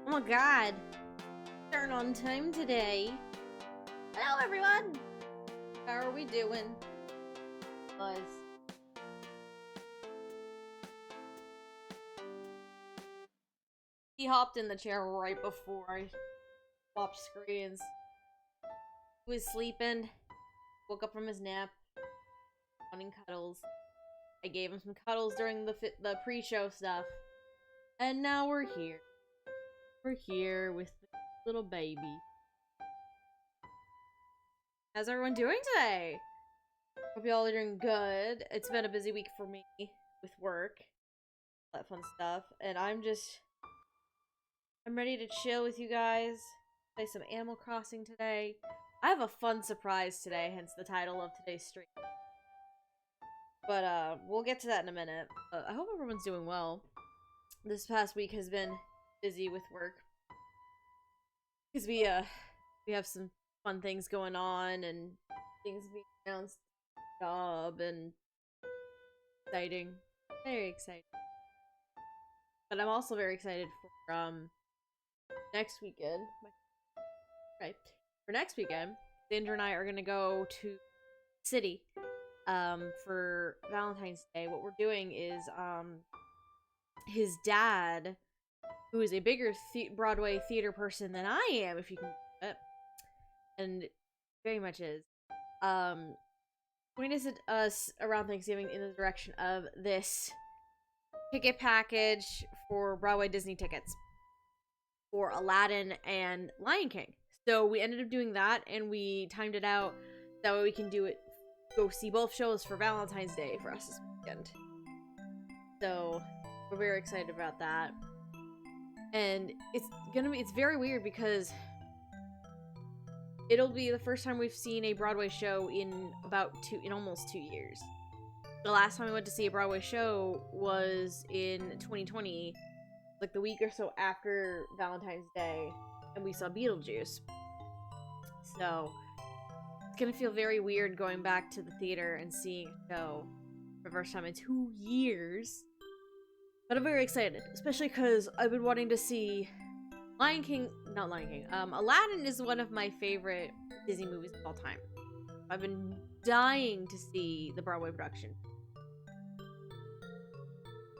Oh my god. Starting on time today. Hello everyone! How are we doing? Buzz. He hopped in the chair right before I swapped screens. He was sleeping. Woke up from his nap. Wanting cuddles. I gave him some cuddles during the pre-show stuff. And now we're here. We're here with the little baby. How's everyone doing today? Hope y'all are doing good. It's been a busy week for me with work. All that fun stuff. And I'm ready to chill with you guys. Play some Animal Crossing today. I have a fun surprise today, hence the title of today's stream. But we'll get to that in a minute. I hope everyone's doing well. This past week has been busy with work. Because we have some fun things going on and things being announced. Job and exciting. Very exciting. But I'm also very excited for next weekend. Right. For next weekend, Xander and I are gonna go to the city for Valentine's Day. What we're doing is his dad, who is a bigger Broadway theater person than I am, if you can believe it, and very much is, pointed us around Thanksgiving in the direction of this ticket package for Broadway Disney tickets for Aladdin and Lion King. So we ended up doing that, and we timed it out that way we can go see both shows for Valentine's Day for us this weekend. So we're very excited about that. And it's very weird because it'll be the first time we've seen a Broadway show in almost 2 years. The last time we went to see a Broadway show was in 2020, like the week or so after Valentine's Day, and we saw Beetlejuice. So it's gonna feel very weird going back to the theater and seeing a show for the first time in 2 years. But I'm very excited, especially because I've been wanting to see Aladdin is one of my favorite Disney movies of all time. I've been dying to see the Broadway production.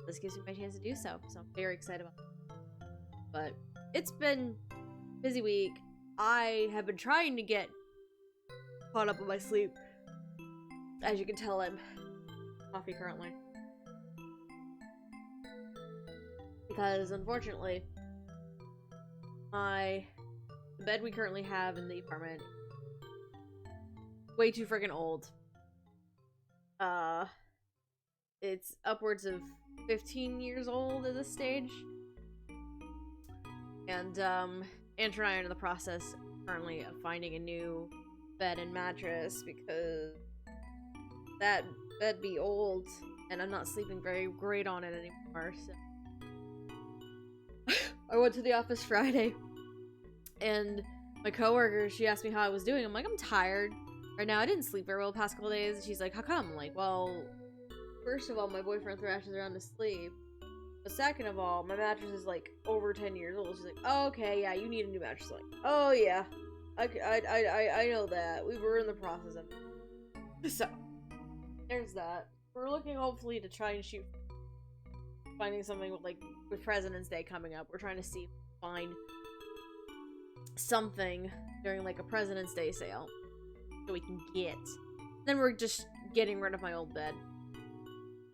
This gives me my chance to do so I'm very excited about it. But it's been a busy week. I have been trying to get caught up with my sleep. As you can tell, I'm coffee currently. Because, unfortunately, the bed we currently have in the apartment way too friggin' old. It's upwards of 15 years old at this stage. And, Andrew and I are in the process currently of finding a new bed and mattress because that bed be old and I'm not sleeping very great on it anymore, so I went to the office Friday, and my coworker, she asked me how I was doing. I'm like, I'm tired. Right now, I didn't sleep very well the past couple days. And she's like, how come? I'm like, well, first of all, my boyfriend thrashes around to sleep. But second of all, my mattress is, like, over 10 years old. She's like, oh, okay, yeah, you need a new mattress. I'm like, oh, yeah. I know that. We were in the process of it. So, there's that. We're looking, hopefully, to try and shoot finding something with President's Day coming up. We're trying to see if we can find something during like a President's Day sale so we can get. Then we're just getting rid of my old bed,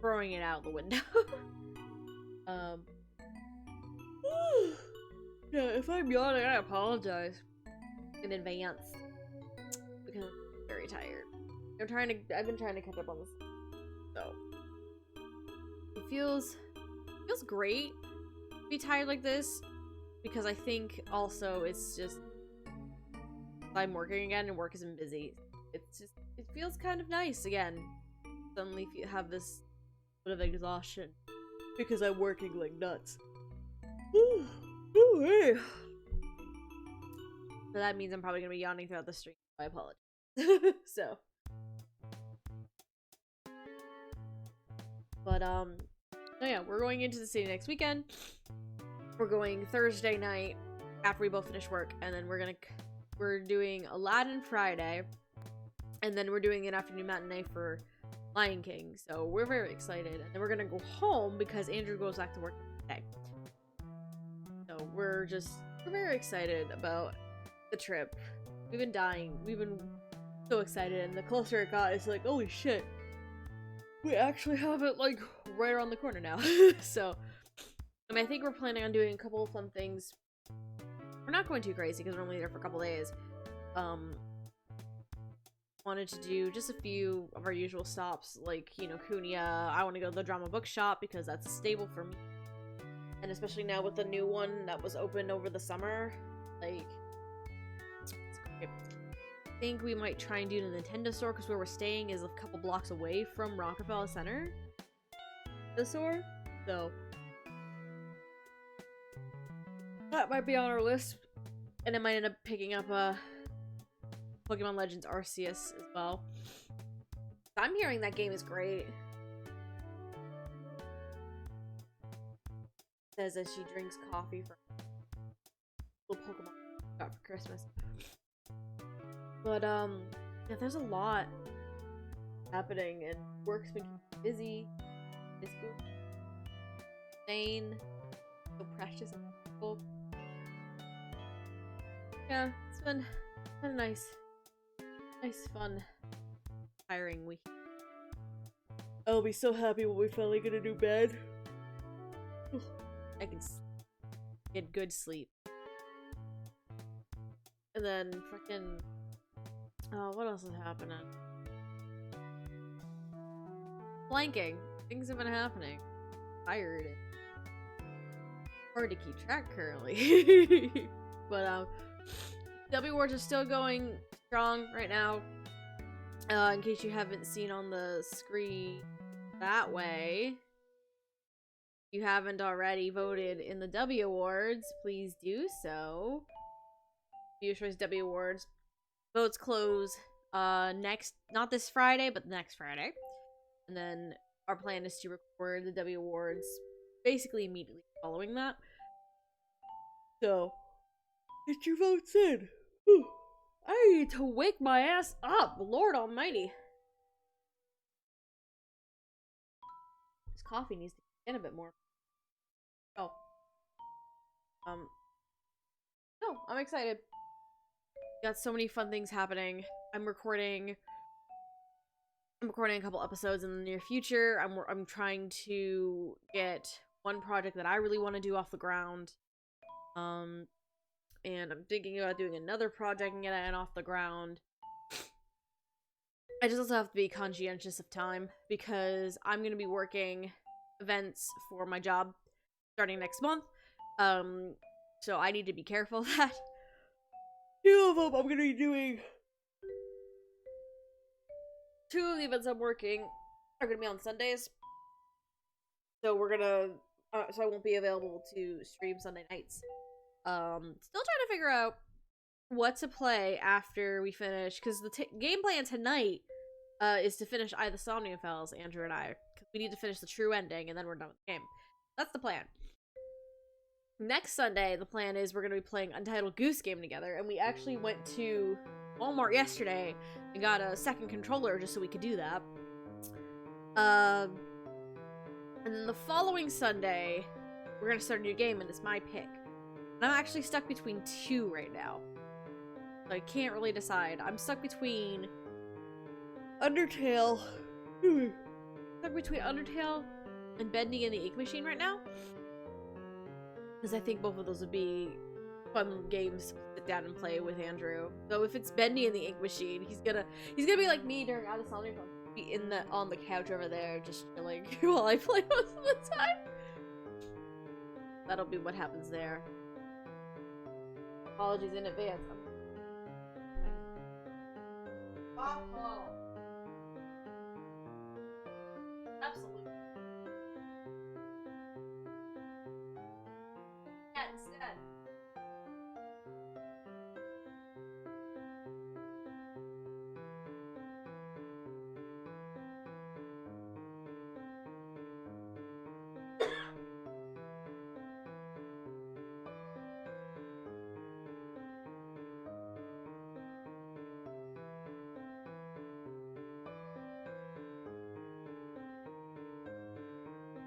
throwing it out the window. Yeah, if I'm yawning, I apologize in advance because I'm very tired. I've been trying to catch up on this, so it feels great to be tired like this, because I think also it's just I'm working again and work isn't busy. It feels kind of nice again. Suddenly have this bit of exhaustion because I'm working like nuts. So that means I'm probably gonna be yawning throughout the stream. I apologize. So, but so yeah, we're going into the city next weekend. we're going Thursday night after we both finish work, and then we're doing Aladdin Friday, and then we're doing an afternoon matinee for Lion King. So we're very excited, and then we're gonna go home because Andrew goes back to work today. So we're very excited about the trip. We've been dying. We've been so excited, and the closer it got, it's like, holy shit, we actually have it like right around the corner now. So I think we're planning on doing a couple of fun things. We're not going too crazy because we're only there for a couple days. Wanted to do just a few of our usual stops, like, you know, Kunia. I want to go to the drama bookshop because that's a staple for me, and especially now with the new one that was opened over the summer, like, it's great. I think we might try and do the Nintendo store because where we're staying is a couple blocks away from Rockefeller Center, the store, so that might be on our list. And I might end up picking up a Pokemon Legends Arceus as well. I'm hearing that game is great. Says as she drinks coffee for little Pokemon got for Christmas. But yeah, there's a lot happening, and work's been busy. It's insane, so precious and beautiful. Yeah, it's been a nice, fun, tiring week. I'll be so happy when we finally get a new bed. I can get good sleep. And then fucking, what else is happening? Blanking. Things have been happening. Tired. Hard to keep track currently. But W Wars are still going strong right now. In case you haven't seen on the screen that way, if you haven't already voted in the W Awards, please do so. Viewer Choice W Awards. Votes close not this Friday, but next Friday. And then our plan is to record the W Awards basically immediately following that. So get your votes in. Whew. I need to wake my ass up, Lord Almighty. This coffee needs to get a bit more. Oh. No, I'm excited. Got so many fun things happening. I'm recording a couple episodes in the near future. I'm trying to get one project that I really want to do off the ground. And I'm thinking about doing another project and getting it off the ground. I just also have to be conscientious of time because I'm going to be working events for my job starting next month. So I need to be careful of that. 2 of them I'm going to be doing. 2 of the events I'm working are going to be on Sundays. So we're going to, so I won't be available to stream Sunday nights. Still trying to figure out what to play after we finish, because the game plan tonight is to finish I the Somniaphales, Andrew and I, because we need to finish the true ending, and then we're done with the game. That's the plan. Next Sunday, the plan is we're going to be playing Untitled Goose Game together, and we actually went to Walmart yesterday and got a second controller just so we could do that. And then the following Sunday, we're going to start a new game, and it's my pick. And I'm actually stuck between 2 right now. So I can't really decide. I'm stuck between Undertale. Stuck between Undertale and Bendy and the Ink Machine right now. Because I think both of those would be fun games to sit down and play with Andrew. So if it's Bendy and the Ink Machine, he's gonna be like me during Out of Sonic, be on the couch over there just chilling while I play most of the time. That'll be what happens there. Apologies in advance. Awful. Absolutely. Yeah, instead.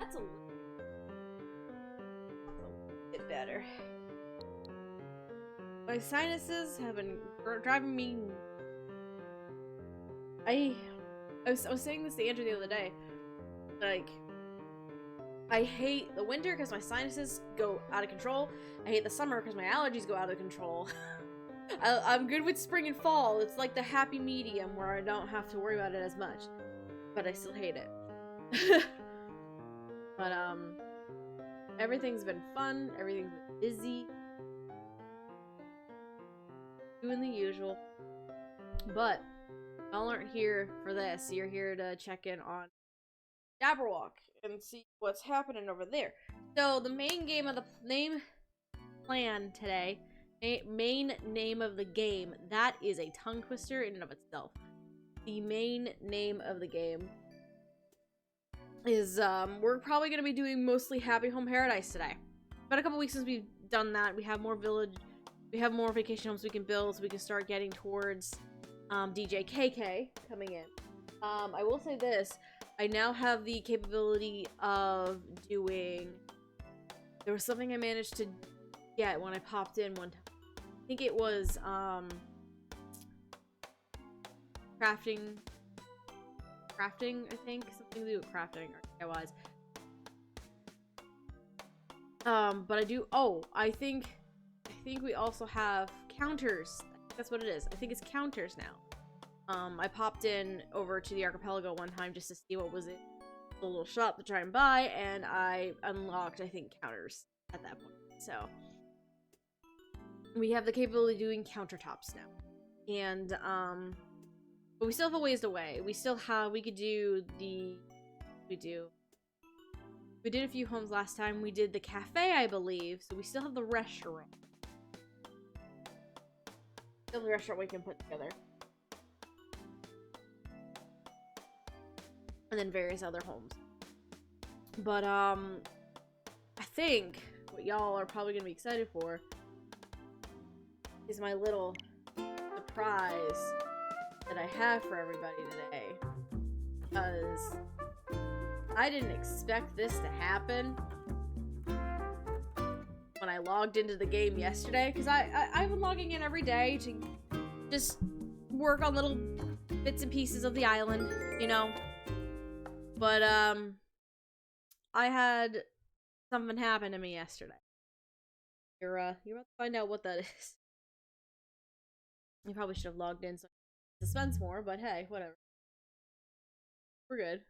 That's a bit better. My sinuses have been driving me. I was saying this to Andrew the other day. Like, I hate the winter because my sinuses go out of control. I hate the summer because my allergies go out of control. I'm good with spring and fall. It's like the happy medium where I don't have to worry about it as much. But I still hate it. But, everything's been fun. Everything's been busy. Doing the usual. But, y'all aren't here for this. You're here to check in on Jabberwock and see what's happening over there. So, the main game of the plan today, main name of the game, that is a tongue twister in and of itself. The main name of the game is, we're probably going to be doing mostly Happy Home Paradise today. Been a couple weeks since we've done that. We have more vacation homes we can build, so we can start getting towards, DJ KK coming in. I will say this, I now have the capability of doing, there was something I managed to get when I popped in one time. I think it was, crafting, I think, something to do with crafting, or otherwise. But I do, I think we also have counters. That's what it is. I think it's counters now. I popped in over to the archipelago one time just to see what was in the little shop to try and buy, and I unlocked, I think, counters at that point. So, we have the capability of doing countertops now. And, but we still have a ways away. We could do we did a few homes last time. We did the cafe, I believe, so we still have the restaurant. Still the restaurant we can put together. And then various other homes. But, I think what y'all are probably gonna be excited for is my little surprise that I have for everybody today. Because I didn't expect this to happen when I logged into the game yesterday. Because I've been logging in every day to just work on little bits and pieces of the island, you know. But, I had something happen to me yesterday. You're about to find out what that is. You probably should have logged in so suspense more, but hey, whatever. We're good.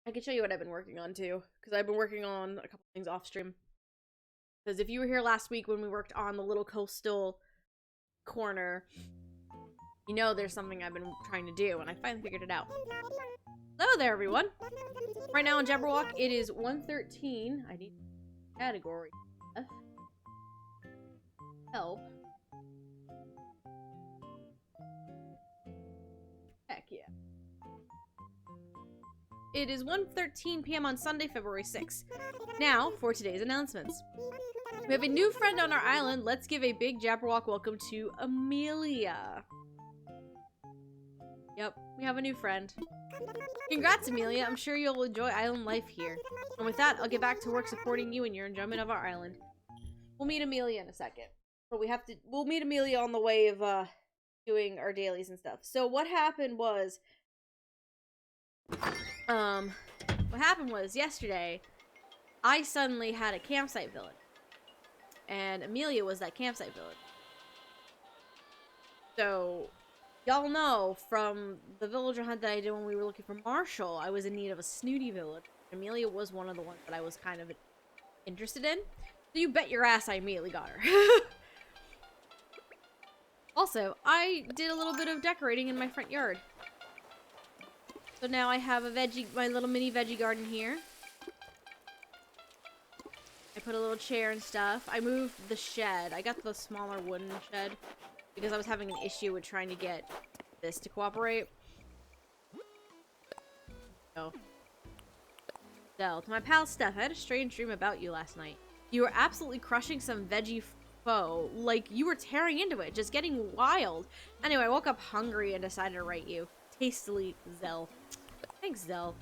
I can show you what I've been working on too, because I've been working on a couple things off stream. Because if you were here last week when we worked on the little coastal corner, you know there's something I've been trying to do, and I finally figured it out. Hello there, everyone! Right now in Jabberwock, it is 1:13. I need category. Help. Heck yeah. It is 1:13 p.m. on Sunday, February 6th. Now, for today's announcements. We have a new friend on our island. Let's give a big Jabberwock welcome to Amelia. Yep, we have a new friend. Congrats, Amelia. I'm sure you'll enjoy island life here. And with that, I'll get back to work supporting you in your enjoyment of our island. We'll meet Amelia in a second. But we'll meet Amelia on the way of, doing our dailies and stuff. So what happened was, yesterday, I suddenly had a campsite village. And Amelia was that campsite village. So, y'all know from the villager hunt that I did when we were looking for Marshall, I was in need of a snooty village. Amelia was one of the ones that I was kind of interested in. So you bet your ass I immediately got her. Also, I did a little bit of decorating in my front yard. So now I have my little mini veggie garden here. I put a little chair and stuff. I moved the shed. I got the smaller wooden shed because I was having an issue with trying to get this to cooperate. So, to my pal Steph, I had a strange dream about you last night. You were absolutely crushing some veggie foe. Like, you were tearing into it, just getting wild. Anyway, I woke up hungry and decided to write you. Hastily, Zell. Thanks, Zell.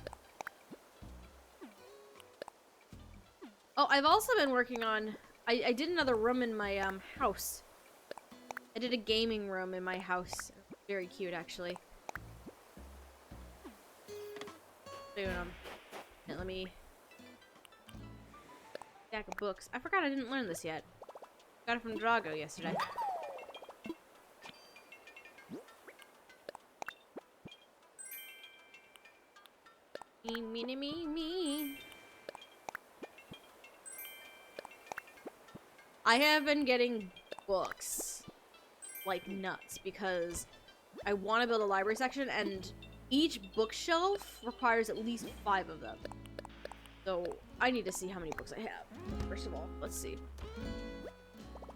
Oh, I've also been working on... I did another room in my house. I did a gaming room in my house. Very cute, actually. Doing let me... Stack of books. I forgot I didn't learn this yet. Got it from Drago yesterday. Me. I have been getting books like nuts because I want to build a library section, and each bookshelf requires at least 5 of them. So I need to see how many books I have. First of all, let's see.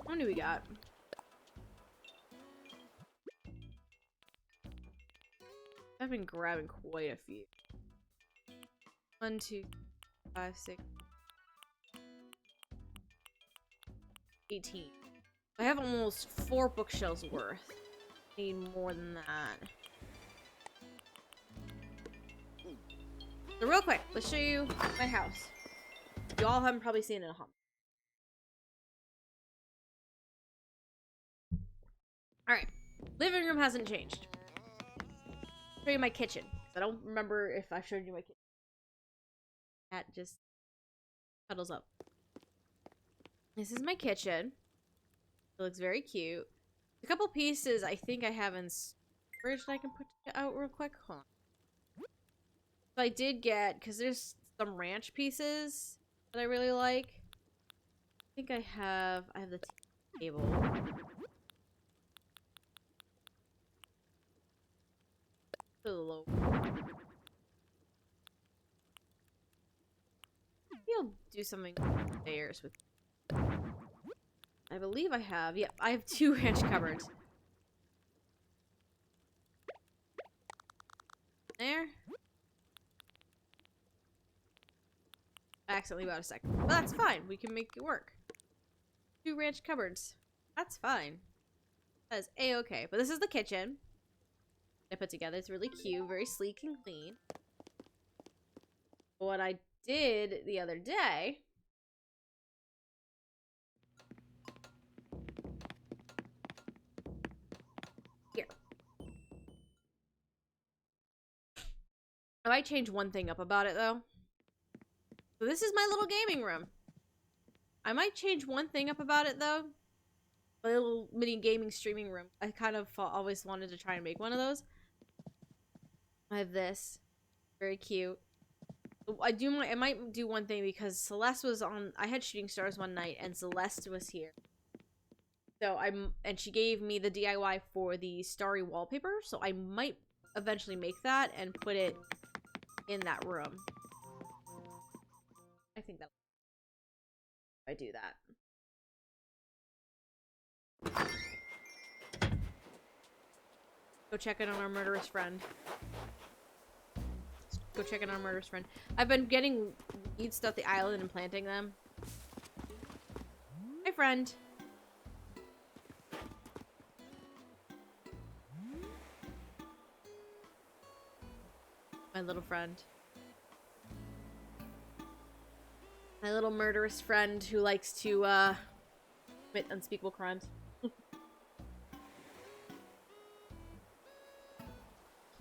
How many we got? I've been grabbing quite a few. 1, 2, 5, 6, 18. I have almost 4 bookshelves worth. I need more than that. So real quick, let's show you my house. You all haven't probably seen it in a home. Alright. Living room hasn't changed. I'll show you my kitchen. I don't remember if I showed you my kitchen. Cat just cuddles up. This is my kitchen. It looks very cute. A couple pieces I think I have in storage that I can put out real quick. Hold on. So I did get, because there's some ranch pieces that I really like. I think I have the table. So low. Maybe I'll do something upstairs with. I believe I have. Yep, I have 2 ranch cupboards. There. I accidentally bought a second. But that's fine. We can make it work. 2 ranch cupboards. That's fine. That is a-okay. But this is the kitchen I put together. It's really cute. Very sleek and clean. What I did the other day... Here. I might change one thing up about it, though. So this is my little gaming room. I might change one thing up about it, though. A little mini gaming streaming room. I kind of always wanted to try and make one of those. I have this. Very cute. I might do one thing because Celeste was on... I had Shooting Stars one night, and Celeste was here. So and she gave me the DIY for the starry wallpaper, so I might eventually make that and put it in that room. I think that I do that. Go check in on our murderous friend. Go check in on our murderous friend. I've been getting weeds off the island and planting them. Hi, friend. My little friend. My little murderous friend who likes to, commit unspeakable crimes.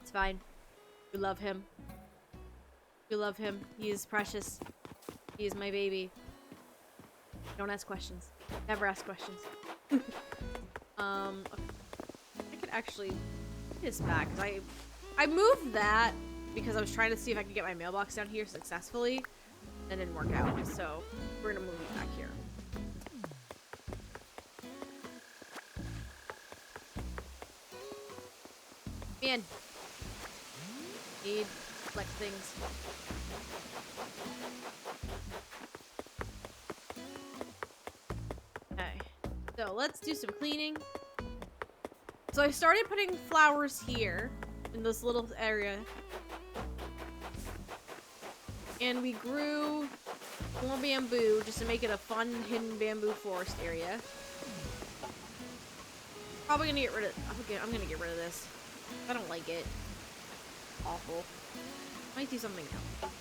It's fine. We love him. We love him. He is precious. He is my baby. Don't ask questions. Never ask questions. Okay. I could actually put this back, because I moved that because I was trying to see if I could get my mailbox down here successfully. That didn't work out, so we're gonna move it back here. Man. Need collect things. Okay. So let's do some cleaning. So I started putting flowers here in this little area. And we grew more bamboo just to make it a fun hidden bamboo forest area. Probably gonna get rid of... I'm gonna get rid of this. I don't like it. awful. Might do something else.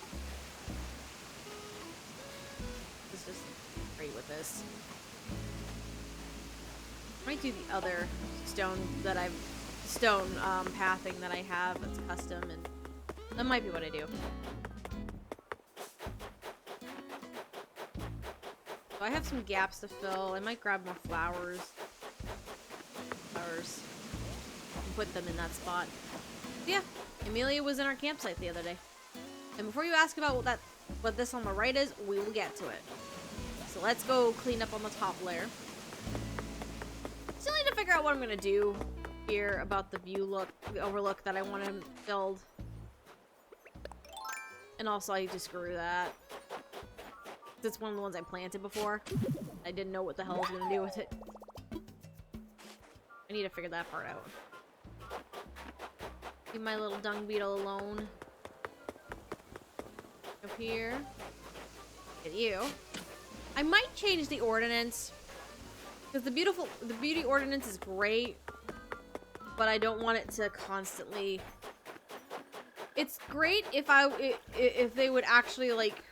It's just great with this. Might do the other stone pathing that I have that's custom, and that might be what I do. So I have some gaps to fill. I might grab more flowers. And put them in that spot. So yeah, Amelia was in our campsite the other day. And before you ask about what this on the right is, we will get to it. So let's go clean up on the top layer. Still need to figure out what I'm gonna do here about the the overlook that I want to build. And also I just screw that. It's one of the ones I planted before. I didn't know what the hell I was gonna do with it. I need to figure that part out. Leave my little dung beetle alone. Up here. Get you. I might change the ordinance. Because the beauty ordinance is great. But I don't want it to constantly... It's great if they would actually, like,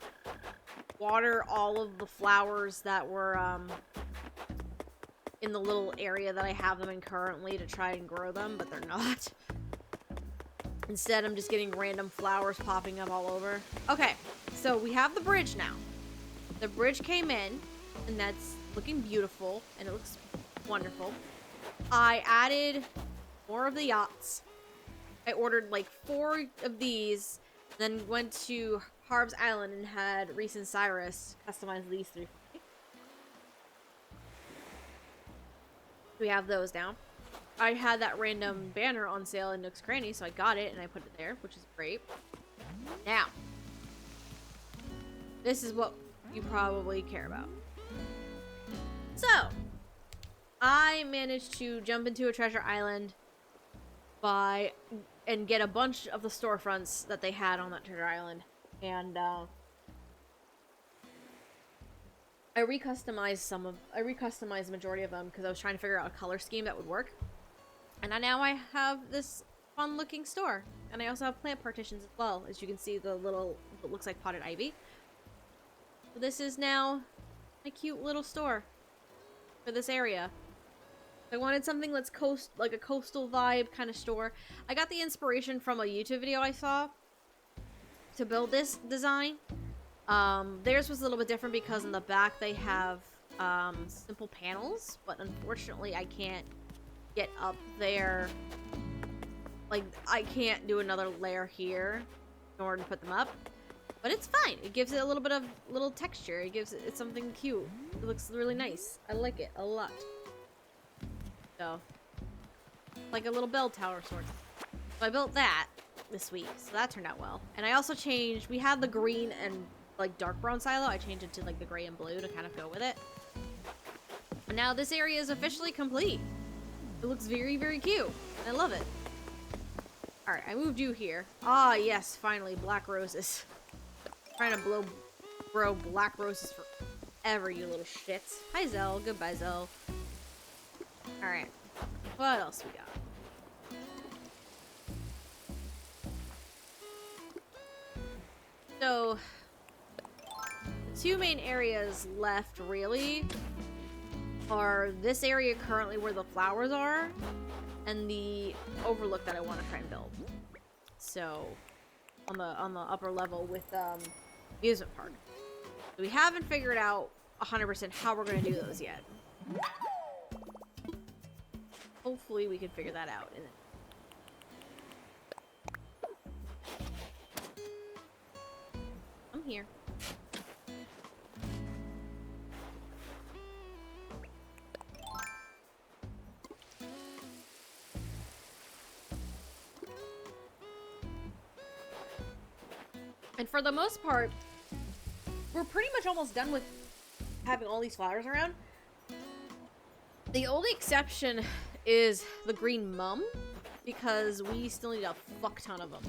water all of the flowers that were, in the little area that I have them in currently to try and grow them, but they're not. Instead, I'm just getting random flowers popping up all over. Okay, so we have the bridge now. The bridge came in, and that's looking beautiful, and it looks wonderful. I added more of the yachts. I ordered like 4 of these, then went to Harv's Island and had Reese and Cyrus customize these 3. We have those now. I had that random banner on sale in Nook's Cranny, so I got it and I put it there, which is great. Now, this is what you probably care about. So, I managed to jump into a treasure island and get a bunch of the storefronts that they had on that treasure island. And, I recustomized the majority of them because I was trying to figure out a color scheme that would work. And now I have this fun looking store. And I also have plant partitions as well. As you can see, the little, it looks like potted ivy. So this is now a cute little store for this area. I wanted something that's like a coastal vibe kind of store. I got the inspiration from a YouTube video I saw to build this design. Theirs was a little bit different because in the back they have simple panels, but unfortunately I can't get up there. Like, I can't do another layer here in order to put them up. But it's fine. It gives it a little bit of little texture. It gives it something cute. It looks really nice. I like it a lot. So, like a little bell tower sort of. So I built that this week, so that turned out well. And I also changed, we had the green and like dark brown silo. I changed it to like the gray and blue to kind of go with it. And now this area is officially complete. It looks very, very cute. I love it. Alright, I moved you here. Ah, yes, finally, black roses. Trying to grow black roses forever, you little shits. Hi, Zell. Goodbye, Zell. Alright. What else we got? So, the 2 main areas left, really, are this area currently where the flowers are, and the overlook that I want to try and build. So, on the upper level with amusement park. So we haven't figured out 100% how we're going to do those yet. Hopefully we can figure that out. I'm here. And for the most part, we're pretty much almost done with having all these flowers around. The only exception is the green mum, because we still need a fuck ton of them.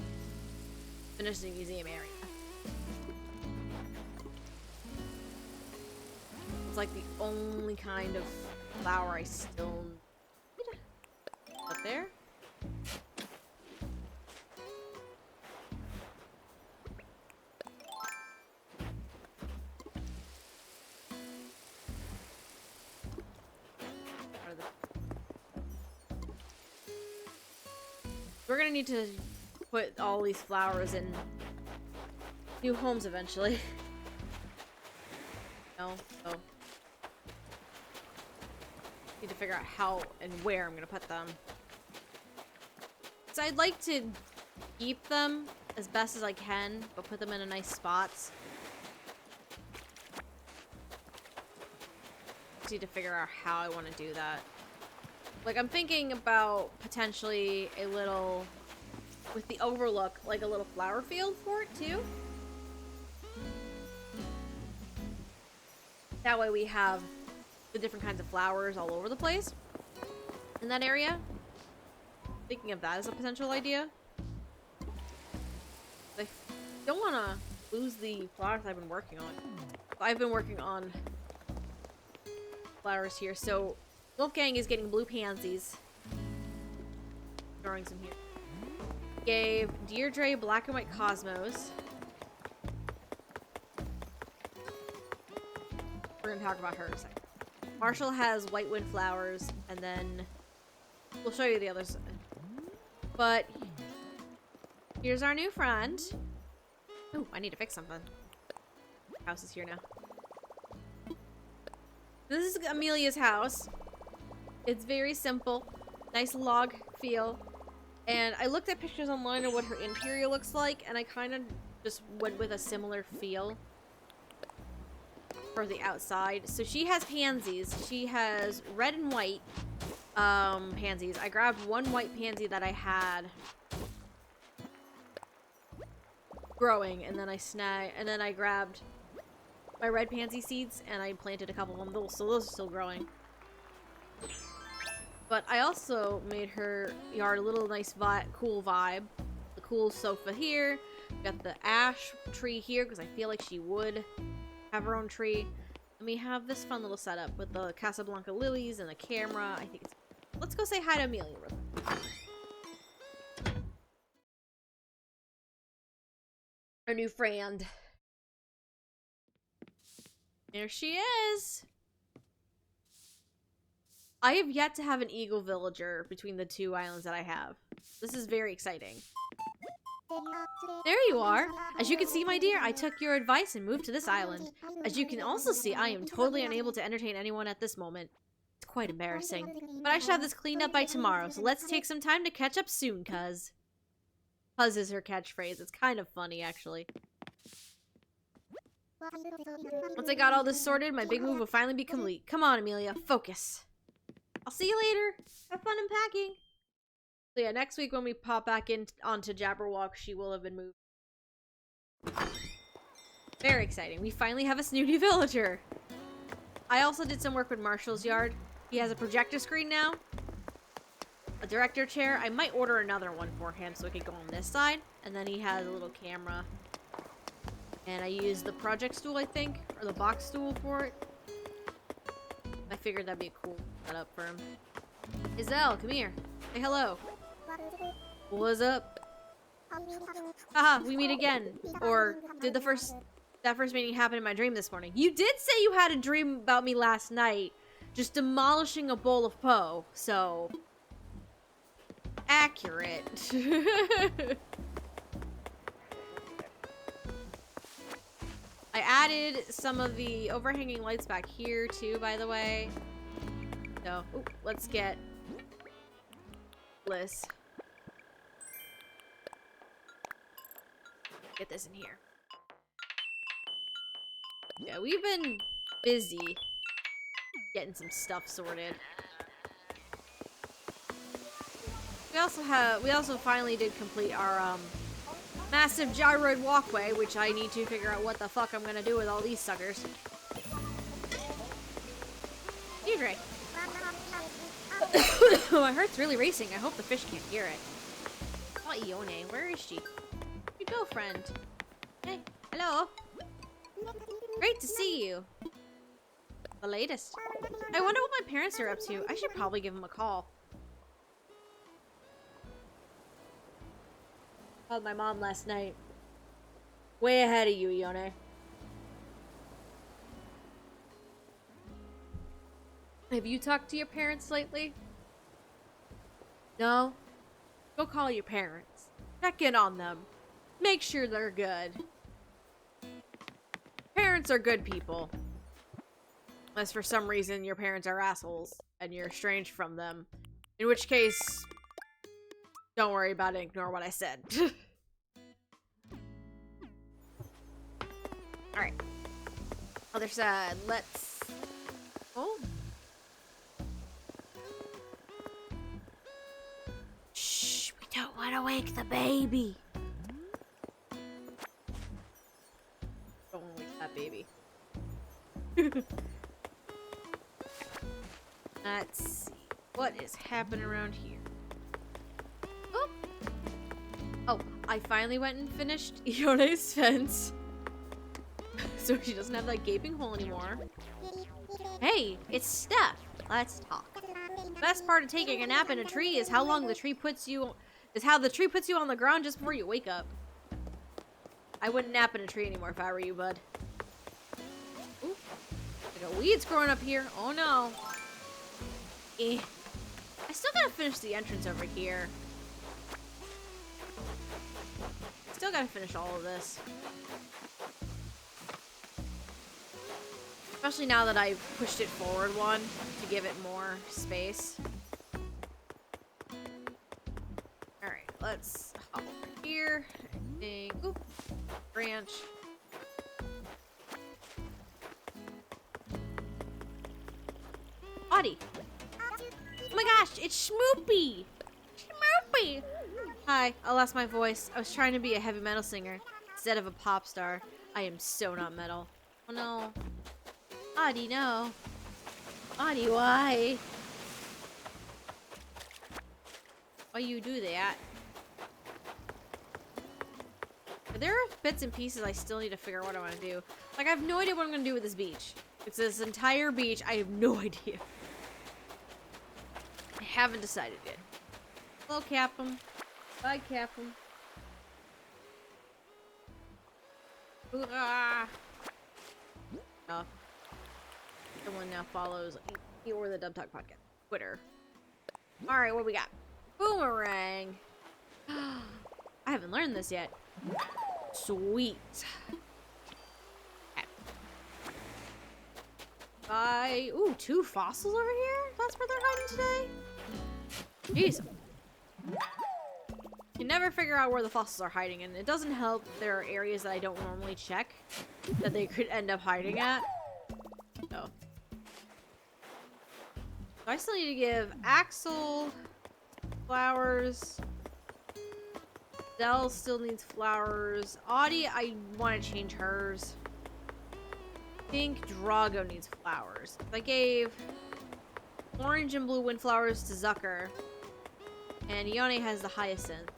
Finish the museum area. It's like the only kind of flower I still need. Up there. We're gonna need to put all these flowers in new homes eventually. No, so need to figure out how and where I'm gonna put them. So I'd like to keep them as best as I can, but put them in a nice spots. Just need to figure out how I want to do that. Like, I'm thinking about potentially a little, with the overlook, like a little flower field for it too. That way we have the different kinds of flowers all over the place in that area. Thinking of that as a potential idea. I don't want to lose the flowers I've been working on. I've been working on flowers here. So Wolfgang is getting blue pansies. Throwing some here. Gave Deirdre black and white cosmos. We're gonna talk about her in a second. Marshall has white wind flowers, and then we'll show you the others. But here's our new friend. Oh, I need to fix something. House is here now. This is Amelia's house. It's very simple. Nice log feel. And I looked at pictures online of what her interior looks like, and I kind of just went with a similar feel for the outside. So she has pansies. She has red and white pansies. I grabbed one white pansy that I had growing, and then I grabbed my red pansy seeds and I planted a couple of them. So those are still growing. But I also made her yard a little nice cool vibe. The cool sofa here. Got the ash tree here because I feel like she would have her own tree. And we have this fun little setup with the Casablanca lilies and a camera. I think it's... Let's go say hi to Amelia real quick. Our new friend. There she is. I have yet to have an eagle villager between the two islands that I have. This is very exciting. There you are. As you can see, my dear, I took your advice and moved to this island. As you can also see, I am totally unable to entertain anyone at this moment. It's quite embarrassing. But I should have this cleaned up by tomorrow, so let's take some time to catch up soon, cuz. Cuz is her catchphrase. It's kind of funny, actually. Once I got all this sorted, my big move will finally be complete. Come on, Amelia, focus. I'll see you later. Have fun unpacking. So yeah, next week when we pop back in onto Jabberwock, she will have been moved. Very exciting. We finally have a snooty villager. I also did some work with Marshall's yard. He has a projector screen now. A director chair. I might order another one for him so it could go on this side. And then he has a little camera. And I used the project stool, I think. Or the box stool for it. I figured that'd be a cool setup for him. Iselle, come here. Say hello. What's up? Haha, we meet again. Or did that first meeting happen in my dream this morning? You did say you had a dream about me last night. Just demolishing a bowl of po. So... accurate. I added some of the overhanging lights back here too, by the way. So, let's get Bliss. Get this in here. Yeah, we've been busy getting some stuff sorted. We also finally did complete our massive gyroid walkway, which I need to figure out what the fuck I'm gonna do with all these suckers. Deirdre. My heart's really racing. I hope the fish can't hear it. Oh, Ione, where is she? Where'd you go, friend? Hey, hello. Great to see you. The latest. I wonder what my parents are up to. I should probably give them a call. Called my mom last night. Way ahead of you, Ione. Have you talked to your parents lately? No? Go call your parents. Check in on them. Make sure they're good. Parents are good people. Unless for some reason your parents are assholes and you're estranged from them. In which case, don't worry about it. Ignore what I said. Alright. Other side. Let's... Oh. Shh. We don't want to wake the baby. Don't want to wake that baby. Let's see. What is happening around here? Oh, I finally went and finished Ione's fence. So she doesn't have that gaping hole anymore. Hey, it's Steph. Let's talk. The best part of taking a nap in a tree is how the tree puts you on the ground just before you wake up. I wouldn't nap in a tree anymore if I were you, bud. Ooh, like a weed's growing up here. Oh no. I still gotta finish the entrance over here. Still gotta finish all of this. Especially now that I've pushed it forward one to give it more space. Alright, let's hop over here. Oop, branch. Audie! Oh my gosh, it's Schmoopy! Schmoopy! Hi, I lost my voice. I was trying to be a heavy metal singer instead of a pop star. I am so not metal. Oh no. Audie, no. Audie, why? Why you do that? There are bits and pieces I still need to figure out what I want to do. Like, I have no idea what I'm going to do with this beach. It's this entire beach. I have no idea. I haven't decided yet. Hello, Cap'em. Bye, Cap'em. Hoorah! Oh. Someone now follows or the Dub Talk podcast. Twitter. Alright, what we got? Boomerang. I haven't learned this yet. Sweet. Okay. Ooh, 2 fossils over here? That's where they're hiding today? Jeez. You never figure out where the fossils are hiding, and it doesn't help there are areas that I don't normally check that they could end up hiding at. So I still need to give Axel flowers. Dell still needs flowers. Audie, I want to change hers. I think Drago needs flowers. I gave orange and blue windflowers to Zucker. And Ione has the hyacinth.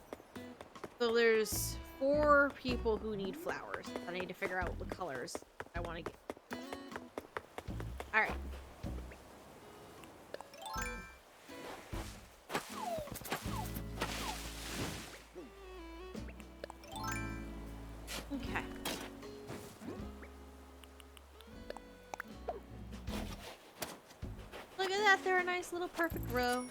So there's 4 people who need flowers. I need to figure out what colors I want to get. Alright. Okay. Look at that, they're a nice little perfect row.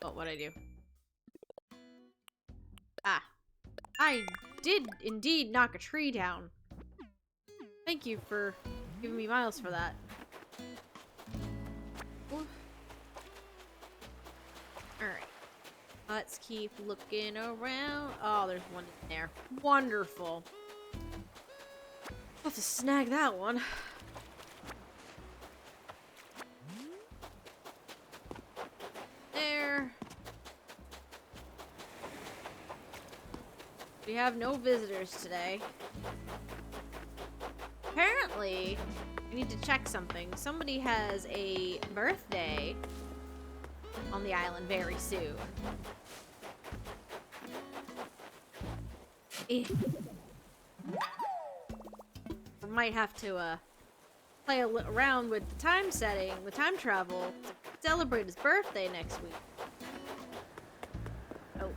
Oh, what'd I do? Ah. I did indeed knock a tree down. Thank you for giving me miles for that. Alright. Let's keep looking around. Oh, there's one in there. Wonderful. I'll have to snag that one. There. We have no visitors today. Apparently, we need to check something. Somebody has a birthday on the island very soon. We might have to play around with the time setting, the time travel, to celebrate his birthday next week. Oh.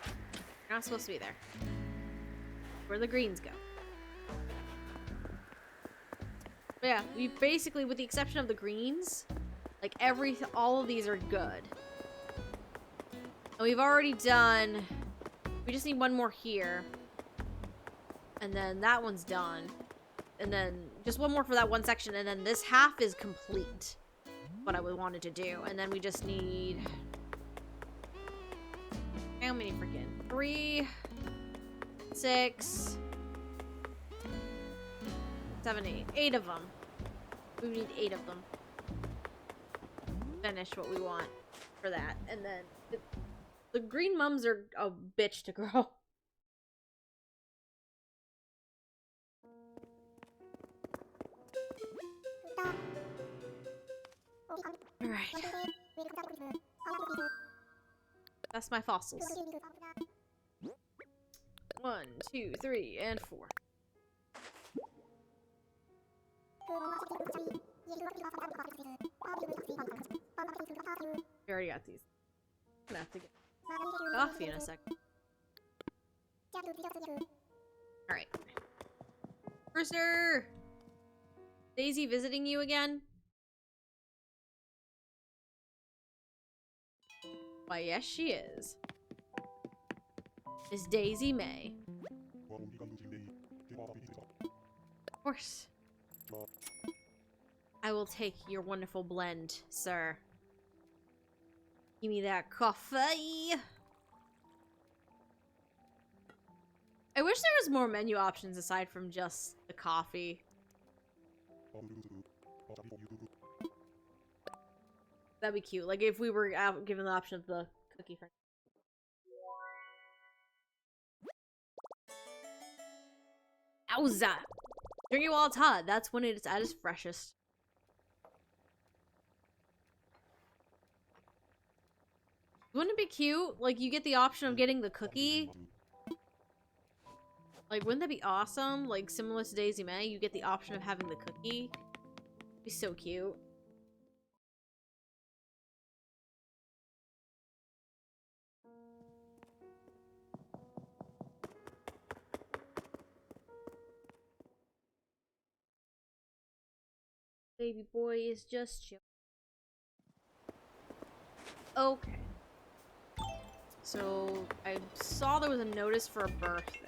You're not supposed to be there. Where the greens go. But yeah, we basically, with the exception of the greens, like all of these are good. And we've already done, we just need one more here. And then that one's done. And then just one more for that one section, and then this half is complete. What I wanted to do. And then we just need, how many freaking? 3, 6, 7, 8. 8 of them. We need 8 of them. Finish what we want for that. And then the green mums are a bitch to grow. Alright. That's my fossils. 1, 2, 3, and 4. We already got these. I'm gonna have to get coffee in a second. Alright. Brewster! Daisy visiting you again? Why, yes, she is. Miss Daisy May. Of course. I will take your wonderful blend, sir. Give me that coffee. I wish there was more menu options aside from just the coffee. That'd be cute. Like if we were given the option of the cookie for. Owza! Drink it while it's hot. That's when it's at its freshest. Wouldn't it be cute? Like you get the option of getting the cookie. Like wouldn't that be awesome? Like similar to Daisy May, you get the option of having the cookie. It'd be so cute. Baby boy is just chill. Okay. So, I saw there was a notice for a birthday.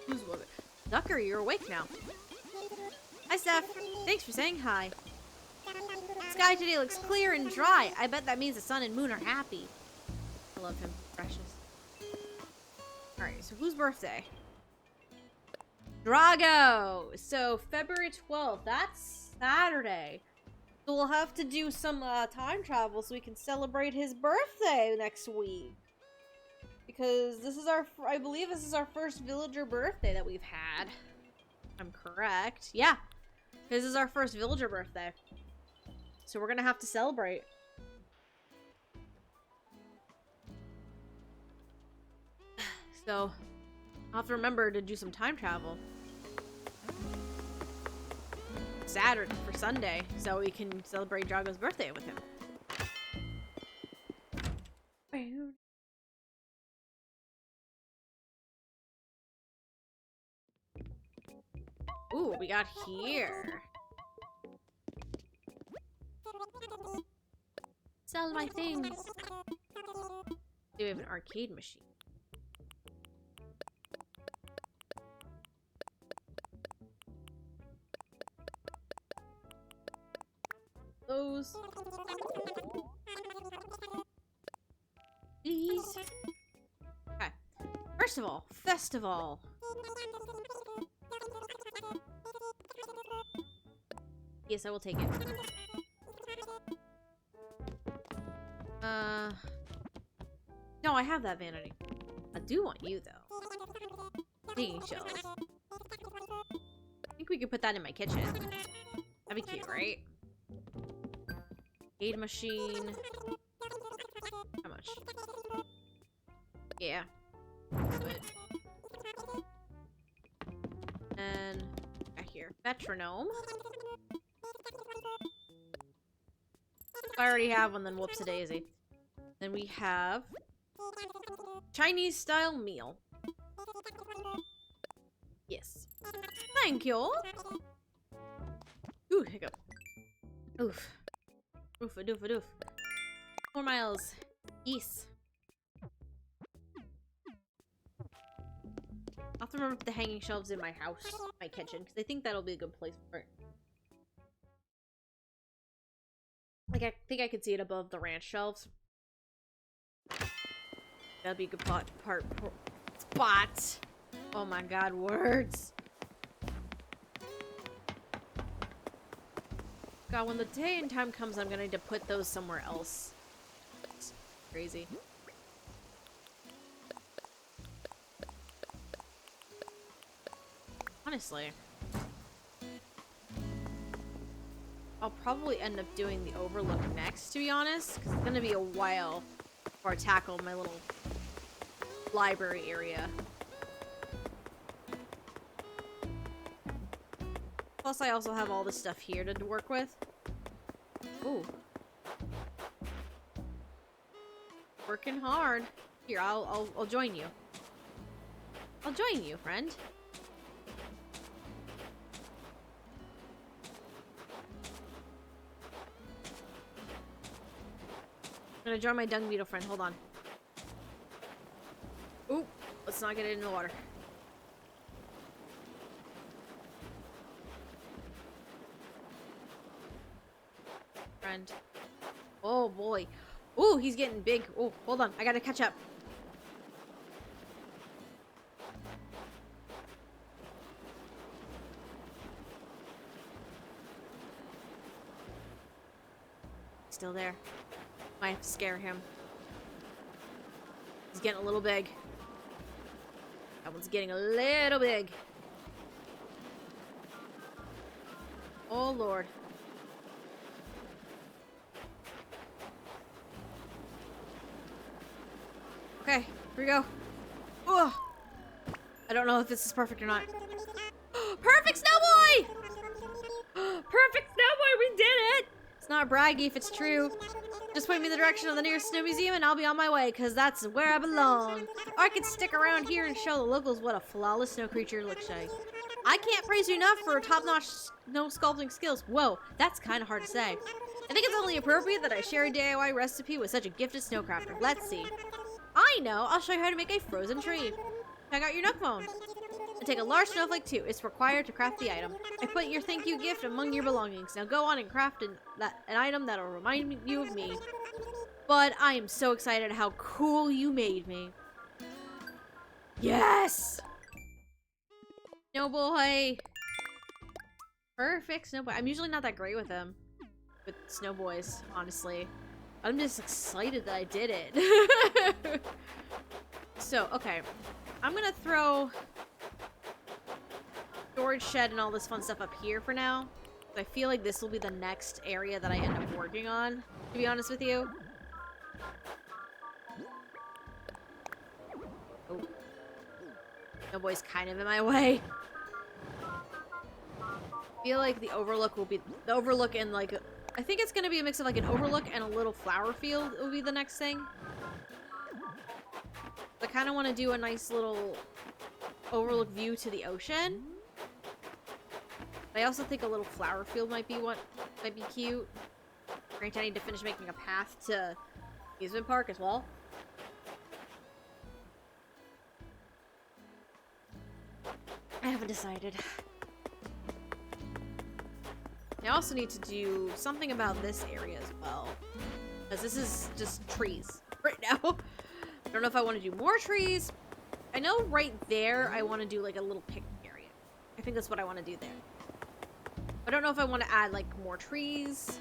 Whose was it? Ducker, you're awake now. Hi, Steph. Thanks for saying hi. The sky today looks clear and dry. I bet that means the sun and moon are happy. I love him. Precious. Alright, so whose birthday? Drago! So, February 12th. That's Saturday. So we'll have to do some time travel so we can celebrate his birthday next week. Because this is I believe this is our first villager birthday that we've had. I'm correct. Yeah. This is our first villager birthday. So we're gonna have to celebrate. So, I'll have to remember to do some time travel. Saturday for Sunday, so we can celebrate Drago's birthday with him. Ooh, we got here. Sell my things. Do we have an arcade machine? Those. These. Okay. First of all, festival. Yes, I will take it. No, I have that vanity. I do want you, though. Digging shells. I think we could put that in my kitchen. That'd be cute, right? Aid machine. How much? Yeah. Good. And back here. Metronome. If I already have one, then whoops-a-daisy. Then we have Chinese style meal. Yes. Thank you. Ooh, hiccup. Oof. Oof a doof a doof. 4 miles east. I'll have to remember the hanging shelves in my house, my kitchen, because I think that'll be a good place for it. Like, I think I could see it above the ranch shelves. That'd be a good spot. Oh my god, words. God, when the day and time comes, I'm gonna need to put those somewhere else. It's crazy. Honestly. I'll probably end up doing the overlook next, to be honest, because it's gonna be a while before I tackle my little library area. Plus, I also have all this stuff here to work with. Ooh. Working hard. Here, I'll join you. I'll join you, friend. I'm gonna join my dung beetle friend. Hold on. Ooh, let's not get it in the water. Friend. Oh boy. Ooh, he's getting big. Oh, hold on. I gotta catch up. Still there. Might have to scare him. He's getting a little big. That one's getting a little big. Oh, Lord. Okay, here we go. Oh, I don't know if this is perfect or not. Perfect, Snowboy! Perfect, Snowboy, we did it! It's not braggy if it's true. Just point me in the direction of the nearest snow museum and I'll be on my way, because that's where I belong. Or I could stick around here and show the locals what a flawless snow creature looks like. I can't praise you enough for top-notch snow sculpting skills. Whoa, that's kind of hard to say. I think it's only appropriate that I share a DIY recipe with such a gifted snowcrafter. Let's see. I know, I'll show you how to make a frozen tree. Check out your nook phone. And take a large snowflake too. It's required to craft the item. I put your thank you gift among your belongings. Now go on and craft an item that'll remind you of me. But I am so excited how cool you made me. Yes! Snowboy. Perfect Snowboy. I'm usually not that great with them. With Snowboys, honestly. I'm just excited that I did it. So, okay. I'm gonna throw storage shed and all this fun stuff up here for now. I feel like this will be the next area that I end up working on, to be honest with you. Oh. Snowboy's kind of in my way. I feel like the overlook will be... The overlook and, like... I think it's gonna be a mix of, like, an overlook and a little flower field will be the next thing. I kind of want to do a nice little overlook view to the ocean. I also think a little flower field might be cute. Granted, I need to finish making a path to amusement park as well. I haven't decided. I also need to do something about this area as well, because this is just trees right now. I don't know if I want to do more trees. I know right there I want to do like a little picnic area. I think that's what I want to do there. I don't know if I want to add like more trees,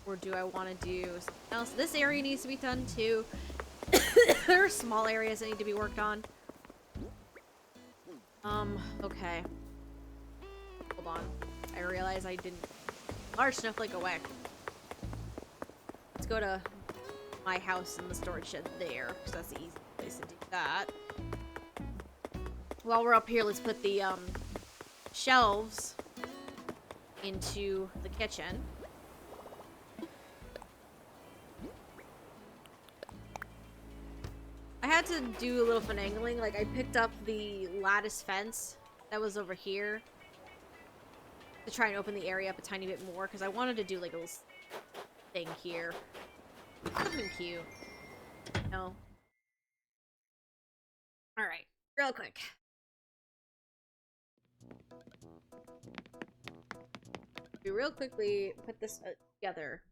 or do I want to do something else. This area needs to be done too. There are small areas that need to be worked on. Okay. Hold on. I realize I didn't... Large snowflake away. Let's go to my house in the storage shed there, because that's the easy place to do that. While we're up here, let's put the shelves into the kitchen. I had to do a little finagling. Like, I picked up the lattice fence that was over here to try and open the area up a tiny bit more because I wanted to do like a little thing here. Something cute. No. Alright, real quick. We real quickly put this together.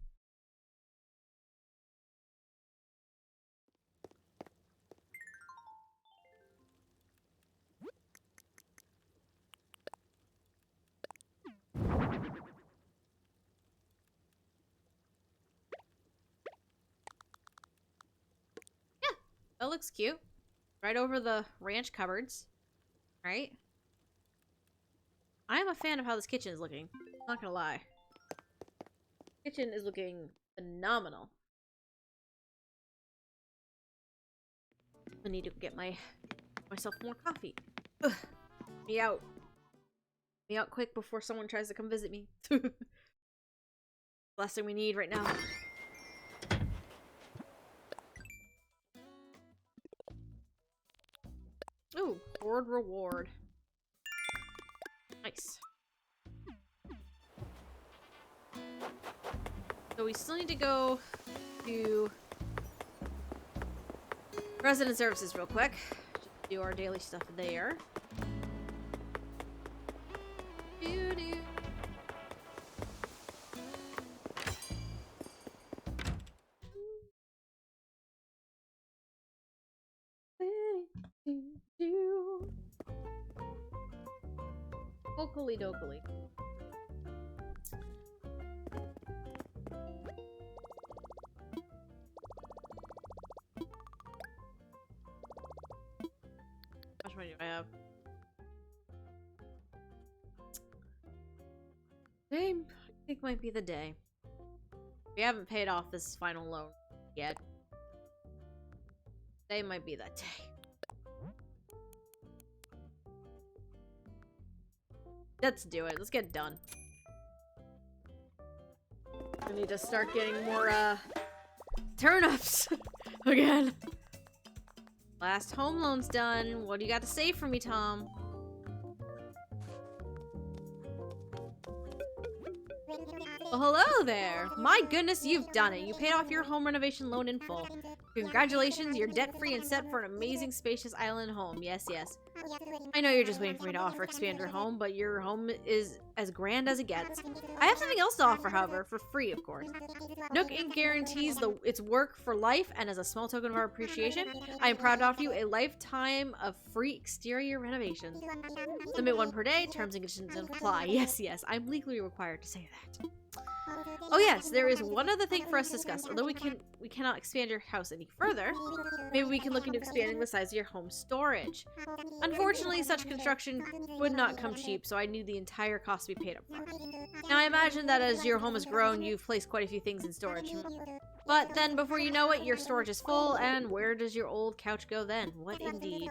Yeah, that looks cute. Right over the ranch cupboards. Right? I am a fan of how this kitchen is looking. I'm not gonna lie. Kitchen is looking phenomenal. I need to get myself more coffee. Ugh. Me out. Me out quick before someone tries to come visit me. Last thing we need right now. Ooh, board reward. Nice. So we still need to go to resident services real quick. Just do our daily stuff there. Doo-doo. Vocally dokally. How much money do I have? Today, I think might be the day. We haven't paid off this final loan yet. Today might be that day. Let's do it. Let's get it done. We need to start getting more, turn-ups again. Last home loan's done. What do you got to say for me, Tom? Well, hello there. My goodness, you've done it. You paid off your home renovation loan in full. Congratulations, you're debt-free and set for an amazing, spacious island home. Yes, yes. I know you're just waiting for me to offer expand your home, but your home is as grand as it gets. I have something else to offer, however, for free, of course. Nook Inc. guarantees its work for life, and as a small token of our appreciation, I am proud to offer you a lifetime of free exterior renovations. Limit one per day, terms and conditions apply. Yes, yes, I'm legally required to say that. Oh yes, there is one other thing for us to discuss. Although we cannot expand your house any further, maybe we can look into expanding the size of your home storage. Unfortunately, such construction would not come cheap, so I knew the entire cost to be paid up front. Now I imagine that as your home has grown, you've placed quite a few things in storage. But then, before you know it, your storage is full, and where does your old couch go then? What indeed?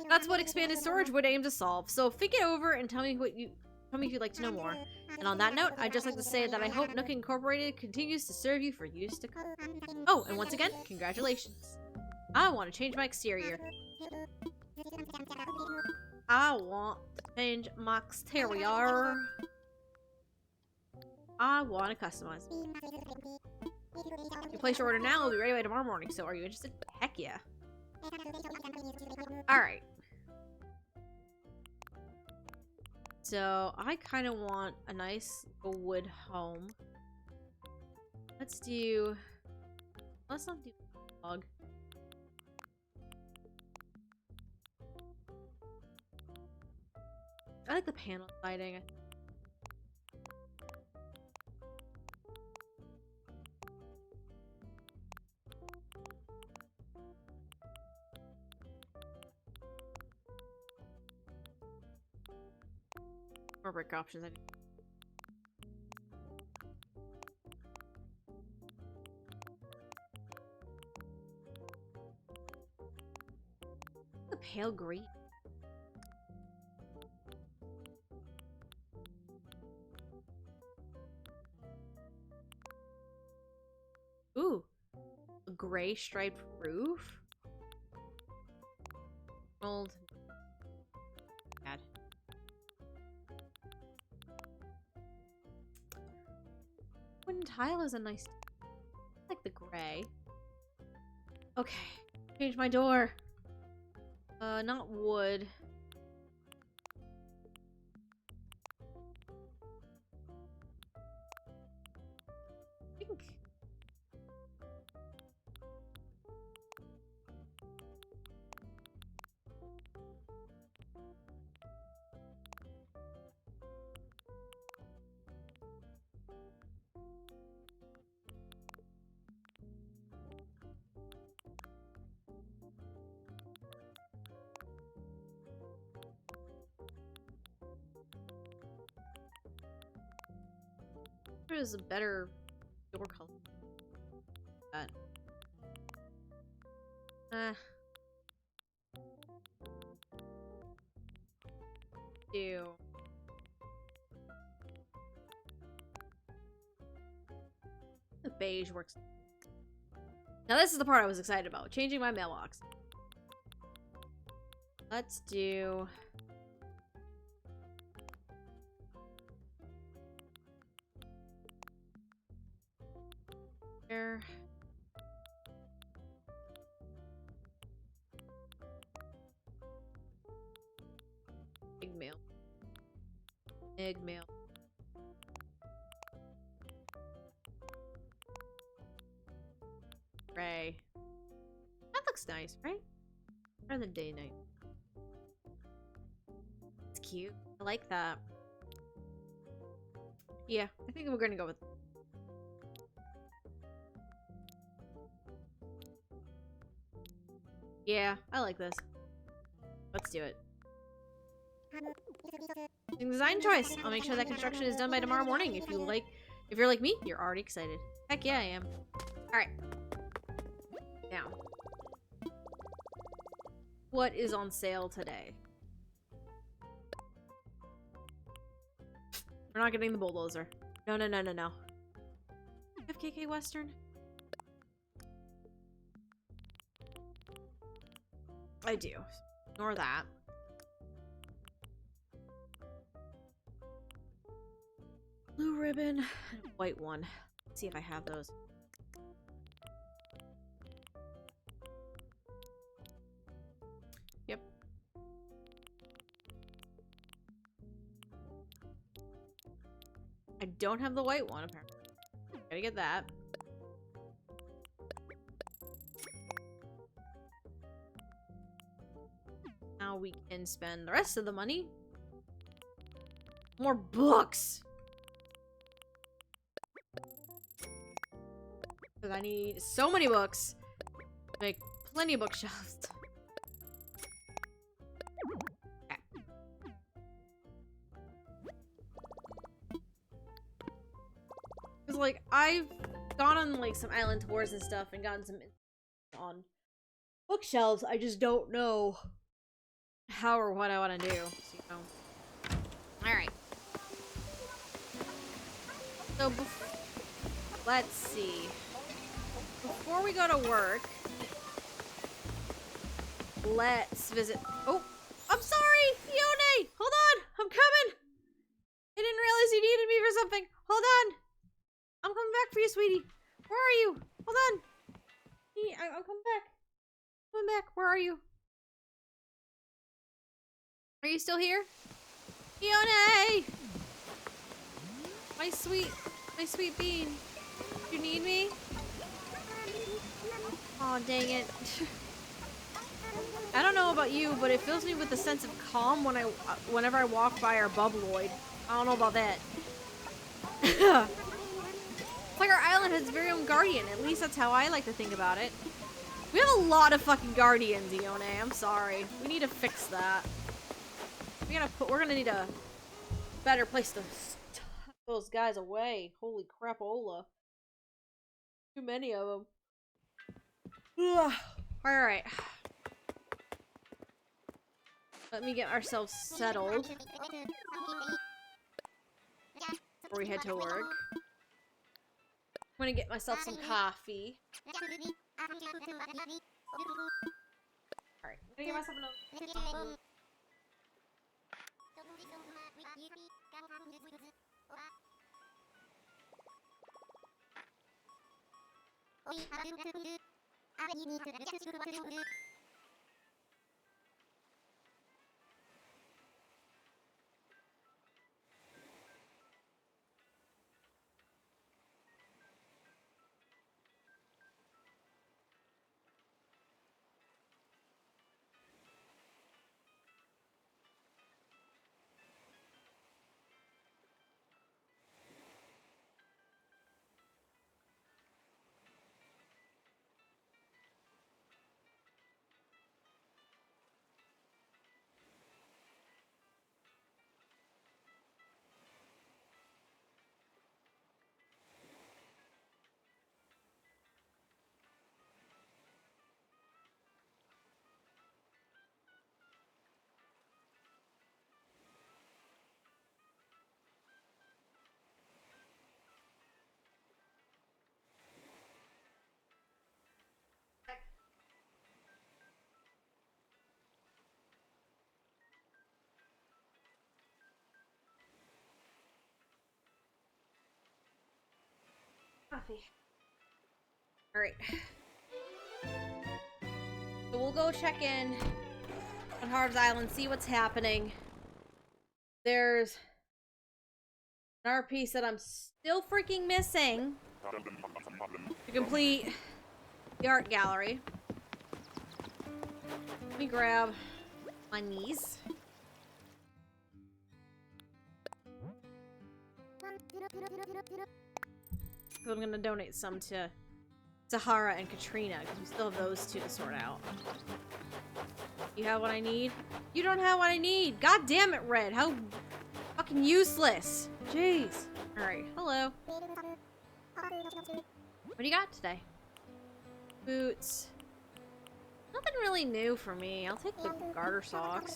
That's what expanded storage would aim to solve. So think it over and tell me if you'd like to know more. And on that note, I'd just like to say that I hope Nook Incorporated continues to serve you for years to come. Oh, and once again, congratulations. I want to change my exterior. I want to change my exterior. I want to customize. You place your order now, it'll be ready by tomorrow morning, so are you interested? Heck yeah. Alright. So, I kind of want a nice wood home. Let's not do log. I like the panel lighting. More brick options. The pale green. Ooh, a gray striped roof. Old. Bad. tile is a nice... I like the gray. Okay. Change my door. Not wood. Pink. There is a better door color. That. Do. The beige works. Now this is the part I was excited about. Changing my mailbox. Let's do... There. Big mail. Big mail. Gray. That looks nice, right? Better than day night. It's cute. I like that. Yeah, I think we're gonna go with... Yeah, I like this. Let's do it. Design choice. I'll make sure that construction is done by tomorrow morning. If you're like me, you're already excited. Heck yeah, I am. Alright. Now. What is on sale today? We're not getting the bulldozer. No, no, no, no, no. FKK Western? I do. Ignore that. Blue ribbon, white one. Let's see if I have those. Yep. I don't have the white one, apparently. Gotta get that. Now we can spend the rest of the money. More books! Because I need so many books to make plenty of bookshelves. Okay. Because, like, I've gone on, like, some island tours and stuff and gotten some on bookshelves. I just don't know how or what I want to do. So, you know. Alright. So, let's see. Before we go to work, let's visit... Oh! I'm sorry! Ione! Hold on! I'm coming! I didn't realize you needed me for something. Hold on! I'm coming back for you, sweetie. Where are you? Hold on! I'm coming back. I'm coming back. Where are you? Are you still here? Ione! My sweet bean. You need me? Aw, oh, dang it. I don't know about you, but it fills me with a sense of calm whenever I walk by our bubbloid. I don't know about that. It's like our island has its very own guardian. At least that's how I like to think about it. We have a lot of fucking guardians, Ione. I'm sorry. We need to fix that. We're gonna need a better place to tuck those guys away. Holy crapola. Too many of them. Alright. Let me get ourselves settled before we head to work. I'm gonna get myself some coffee. Alright, I'm gonna get myself another. Coffee. Alright. So we'll go check in on Harv's Island, see what's happening. There's another piece that I'm still freaking missing to complete the art gallery. Let me grab my knees. So I'm gonna donate some to Sahara and Katrina, because we still have those two to sort out. You have what I need? You don't have what I need! God damn it, Red! How fucking useless! Jeez. Alright, hello. What do you got today? Boots. Nothing really new for me. I'll take the garter socks.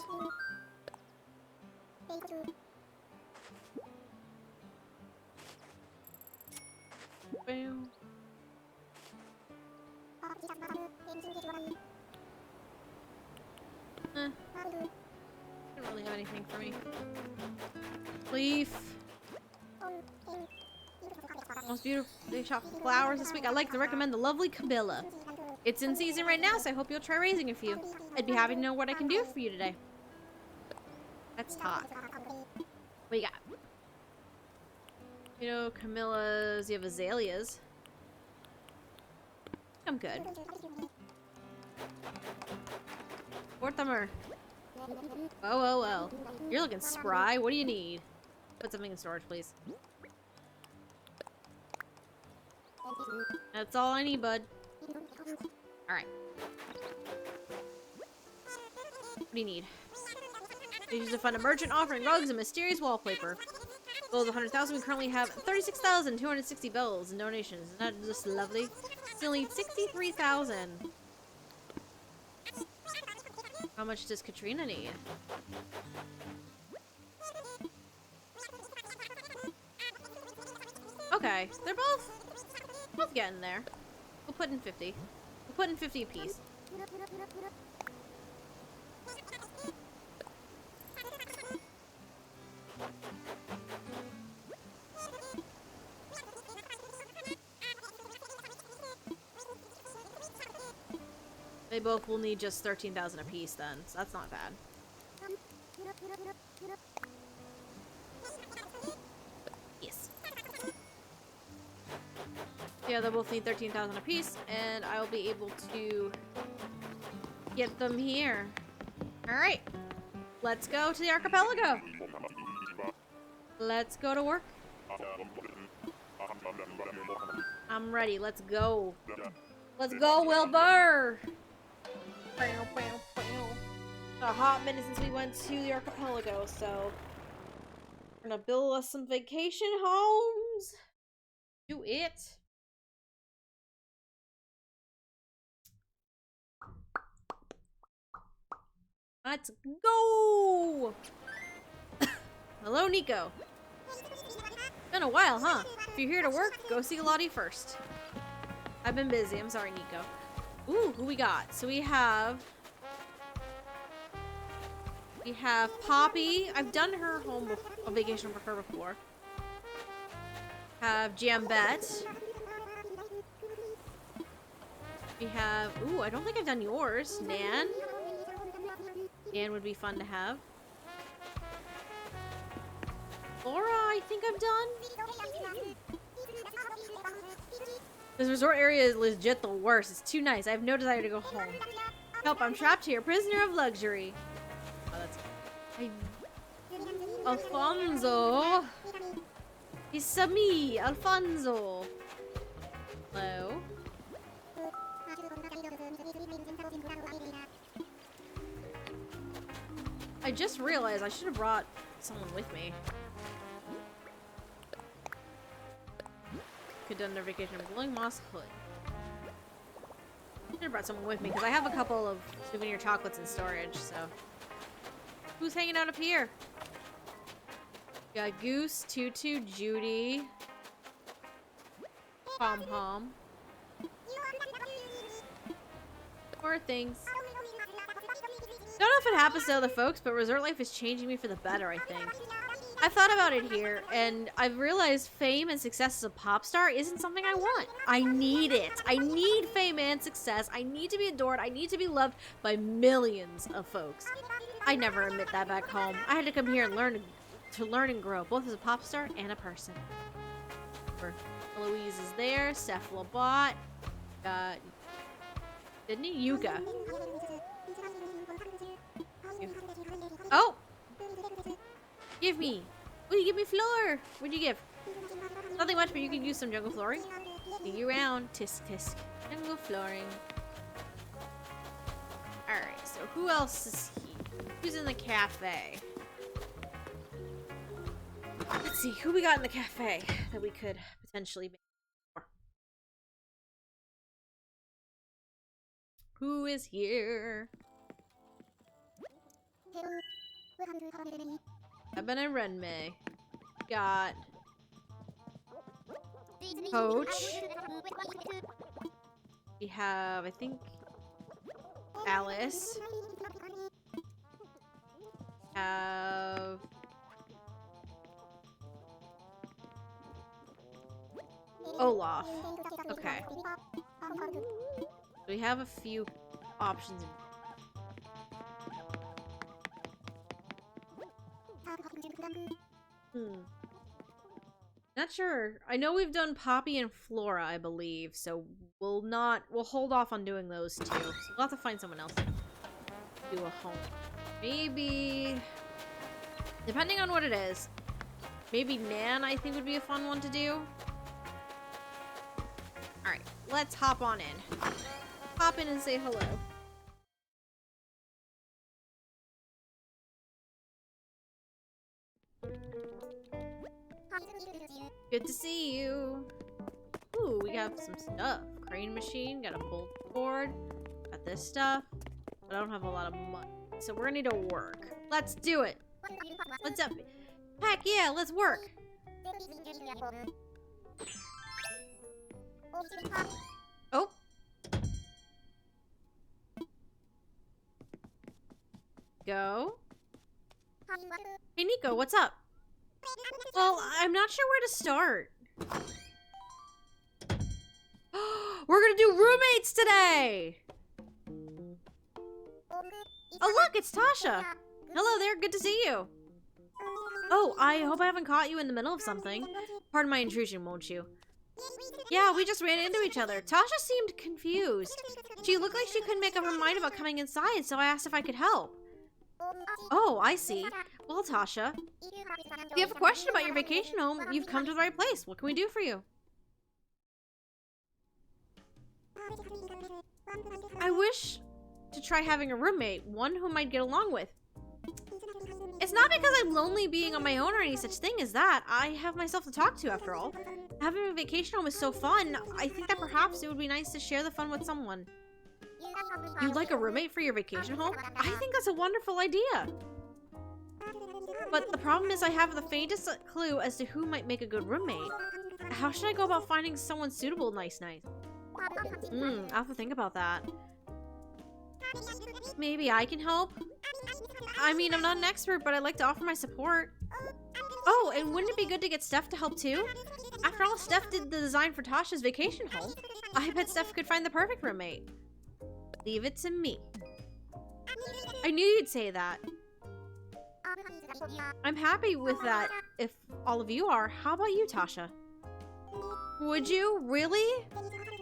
Boom. Didn't really have anything for me. Leaf. Most beautiful they shop flowers this week. I'd like to recommend the lovely Cabela. It's in season right now, so I hope you'll try raising a few. I'd be happy to know what I can do for you today. Let's talk. What you got? You know, Camilla's. You have azaleas. I'm good. Mortimer. Oh. You're looking spry. What do you need? Put something in storage, please. That's all I need, bud. Alright. What do you need? I use to fund a merchant offering rugs and mysterious wallpaper. Goal is 100,000. We currently have 36,260 bells in donations. Isn't that just lovely? Still need 63,000. How much does Katrina need? Okay, they're both getting there. We'll put in 50. We'll put in 50 apiece. They both will need just 13,000 apiece then, so that's not bad. Yes. Yeah, they'll both need 13,000 apiece, and I'll be able to get them here. Alright. Let's go to the archipelago. Let's go to work. I'm ready. Let's go. Let's go, Wilbur! A hot minute since we went to the archipelago, so we're gonna build us some vacation homes. Do it. Let's go! Hello, Nico. Been a while, huh? If you're here to work, go see Lottie first. I've been busy. I'm sorry, Nico. Ooh, who we got? So we have Poppy. I've done her home a vacation for her before. Have Jambette. We have... Ooh, I don't think I've done yours. Nan? Nan would be fun to have. Laura, I think I'm done. This resort area is legit the worst. It's too nice. I have no desire to go home. Help, I'm trapped here. Prisoner of luxury. Oh, that's... Alfonso. It's me, Alfonso. Hello. I just realized I should have brought someone with me. Could have done their vacation. Glowing moss hood. I should have brought someone with me because I have a couple of souvenir chocolates in storage, so. Who's hanging out up here? Got Goose, Tutu, Judy, Pom Pom. More things. Don't know if it happens to other folks, but resort life is changing me for the better, I think. I thought about it here, and I've realized fame and success as a pop star isn't something I want. I need it. I need fame and success. I need to be adored. I need to be loved by millions of folks. I never admit that back home. I had to come here and learn and grow, both as a pop star and a person. Eloise is there. Steph Labot. Got... Didn't he? Yuka. Oh! Give me! Oh, you give me floor! What'd you give? Nothing much, but you can use some jungle flooring. See you around. Tisk tisk. Jungle flooring. Alright, so who else is he? Who's in the cafe? Let's see, who we got in the cafe that we could potentially make more? Who is here? I've been in Renmei. Got Coach. We have, I think, Alice. Have Olaf. Okay. We have a few options. Not sure. I know we've done Poppy and Flora, I believe, so we'll hold off on doing those two. So we'll have to find someone else to do a home. Maybe, depending on what it is, maybe Nan I think would be a fun one to do. Alright, let's hop on in. Hop in and say hello. Good to see you. Ooh, we got some stuff. Crane machine, got a bolt board, got this stuff, but I don't have a lot of money. So we're gonna need to work. Let's do it. What's up? Heck yeah, let's work. Oh. Go. Hey Nico, what's up? Well, I'm not sure where to start. We're gonna do roommates today! Oh look, it's Tasha! Hello there, good to see you. Oh, I hope I haven't caught you in the middle of something. Pardon my intrusion, won't you? Yeah, we just ran into each other. Tasha seemed confused. She looked like she couldn't make up her mind about coming inside, so I asked if I could help. Oh, I see. Well, Tasha, if you have a question about your vacation home, you've come to the right place. What can we do for you? I wish to try having a roommate, one whom I'd get along with. It's not because I'm lonely being on my own or any such thing as that. I have myself to talk to, after all. Having a vacation home is so fun. I think that perhaps it would be nice to share the fun with someone. You'd like a roommate for your vacation home? I think that's a wonderful idea. But the problem is I have the faintest clue as to who might make a good roommate. How should I go about finding someone suitable nice? I'll have to think about that. Maybe I can help? I mean, I'm not an expert, but I'd like to offer my support. Oh, and wouldn't it be good to get Steph to help too? After all, Steph did the design for Tasha's vacation home. I bet Steph could find the perfect roommate. Leave it to me. I knew you'd say that. I'm happy with that, if all of you are. How about you, Tasha? Would you? Really?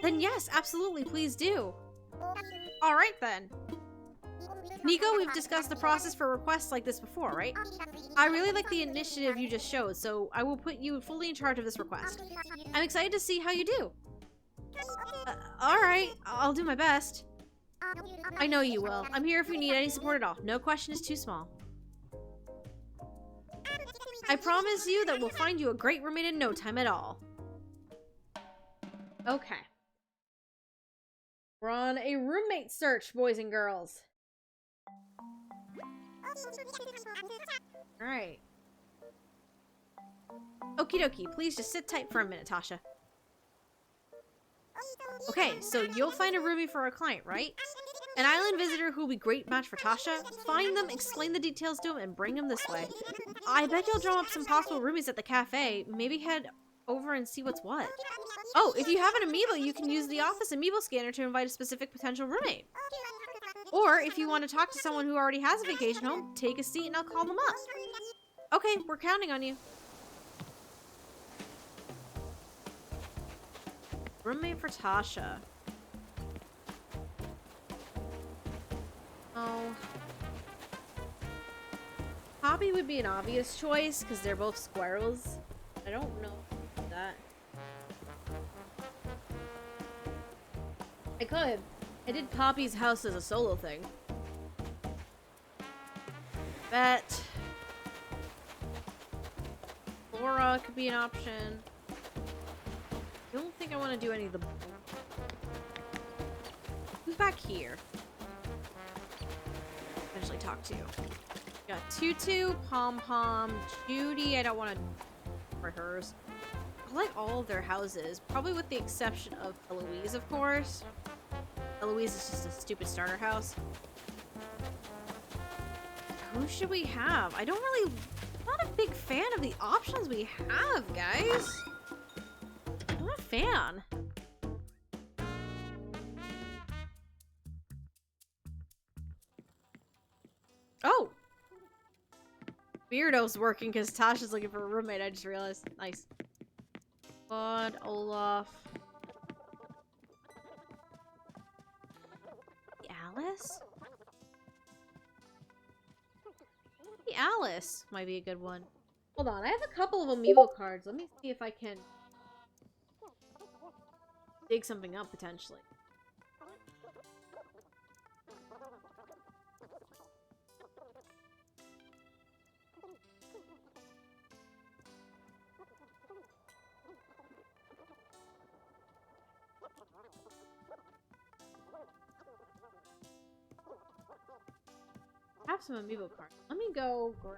Then yes, absolutely, please do. Alright then. Nico, we've discussed the process for requests like this before, right? I really like the initiative you just showed, so I will put you fully in charge of this request. I'm excited to see how you do. Alright, I'll do my best. I know you will. I'm here if you need any support at all. No question is too small. I promise you that we'll find you a great roommate in no time at all. Okay. We're on a roommate search, boys and girls. Alright. Okie dokie, please just sit tight for a minute, Tasha. Okay, so you'll find a roomie for our client, right? An island visitor who will be a great match for Tasha. Find them, explain the details to him, and bring him this way. I bet you'll drum up some possible roomies at the cafe. Maybe head over and see what's what. Oh, if you have an amiibo, you can use the office amiibo scanner to invite a specific potential roommate. Or if you want to talk to someone who already has a vacation home, take a seat and I'll call them up. Okay, we're counting on you. Roommate for Tasha. Oh. Poppy would be an obvious choice because they're both squirrels. I don't know that. I could. I did Poppy's house as a solo thing. Bet. Flora could be an option. I don't think I want to do any of the... Who's back here? Eventually talk to. Got Tutu, Pom Pom, Judy. I don't want to for hers. I like all of their houses, probably with the exception of Eloise, of course. Eloise is just a stupid starter house. Who should we have? I'm not a big fan of the options we have, guys. I'm not a fan. Oh! Beardo's working because Tasha's looking for a roommate, I just realized. Nice. Bud, Olaf. Alice? The Alice might be a good one. Hold on, I have a couple of amiibo cards. Let me see if I can dig something up potentially. I have some amiibo cards. Let me go grab.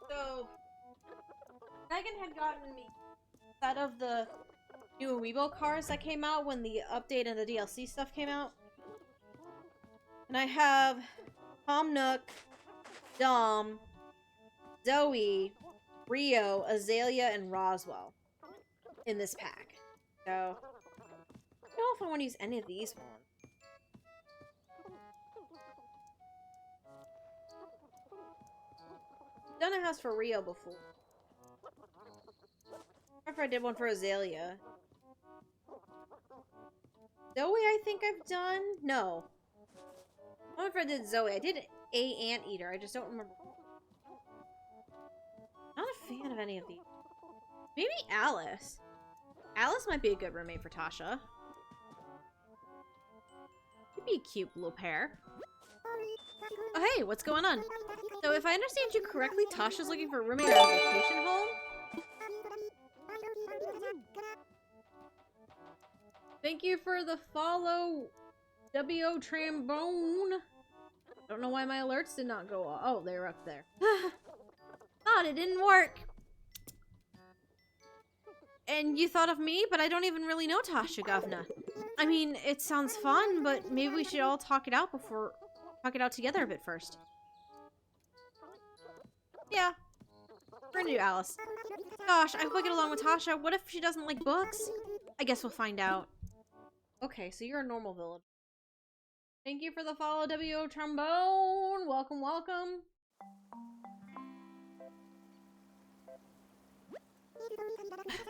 So, Megan had gotten me a set of the new amiibo cards that came out when the update and the DLC stuff came out. And I have Tom Nook, Dom, Zoe, Rio, Azalea, and Roswell in this pack. So, I don't know if I want to use any of these ones. I've done a house for Rio before. Or if I did one for Azalea. Zoe, I think I've done? No. I don't know if I did Zoe. I did a Anteater. I just don't remember. Not a fan of any of these. Maybe Alice. Alice might be a good roommate for Tasha. Could be a cute little pair. Oh, hey, what's going on? So, if I understand you correctly, Tasha's looking for a roommate at a vacation home? Thank you for the follow, W.O. Trombone. Don't know why my alerts did not go off. Oh, they're up there. Thought it didn't work. And you thought of me, but I don't even really know Tasha, Govna. I mean, it sounds fun, but maybe we should all talk it out together a bit first. Yeah. We're gonna do Alice. Gosh, I hope I get along with Tasha. What if she doesn't like books? I guess we'll find out. Okay, so you're a normal village. Thank you for the follow, W.O. Trombone. Welcome, welcome.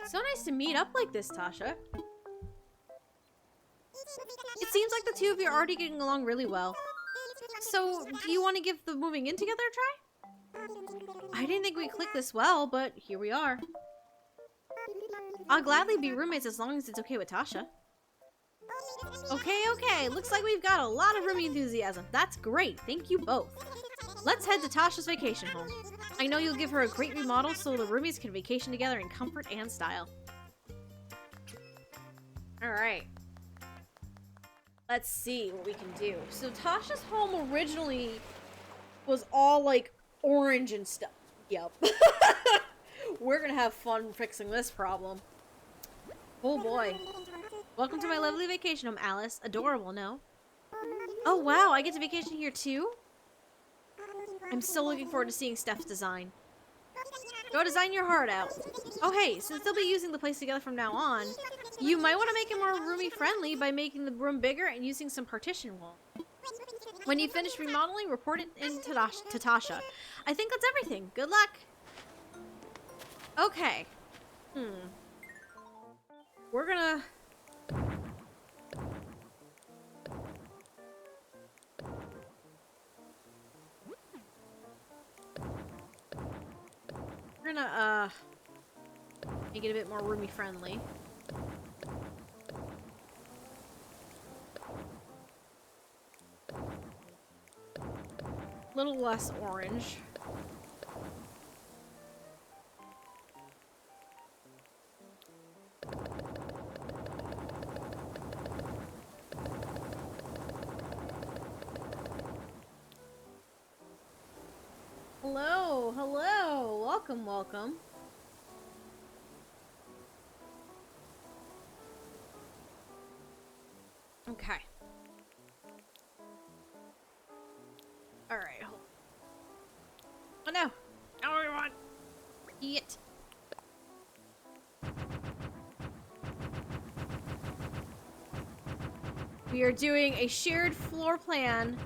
So nice to meet up like this, Tasha. It seems like the two of you are already getting along really well. So, do you want to give the moving in together a try? I didn't think we'd click this well, but here we are. I'll gladly be roommates as long as it's okay with Tasha. Okay. Looks like we've got a lot of roomie enthusiasm. That's great. Thank you both. Let's head to Tasha's vacation home. I know you'll give her a great remodel so the roomies can vacation together in comfort and style. Alright. Let's see what we can do. So Tasha's home originally was all like orange and stuff. Yep. We're gonna have fun fixing this problem. Oh boy. Welcome to my lovely vacation home, Alice. Adorable, no? Oh wow, I get to vacation here too? I'm still looking forward to seeing Steph's design. Go design your heart out. Oh hey, since they'll be using the place together from now on, you might want to make it more roomie friendly by making the room bigger and using some partition wall. When you finish remodeling, report it in to Tasha. I think that's everything. Good luck. Okay. We're gonna... We're gonna, make it a bit more roomy friendly. A little less orange. Hello. Welcome. Okay. Alright. Oh no! Now we want it. We are doing a shared floor plan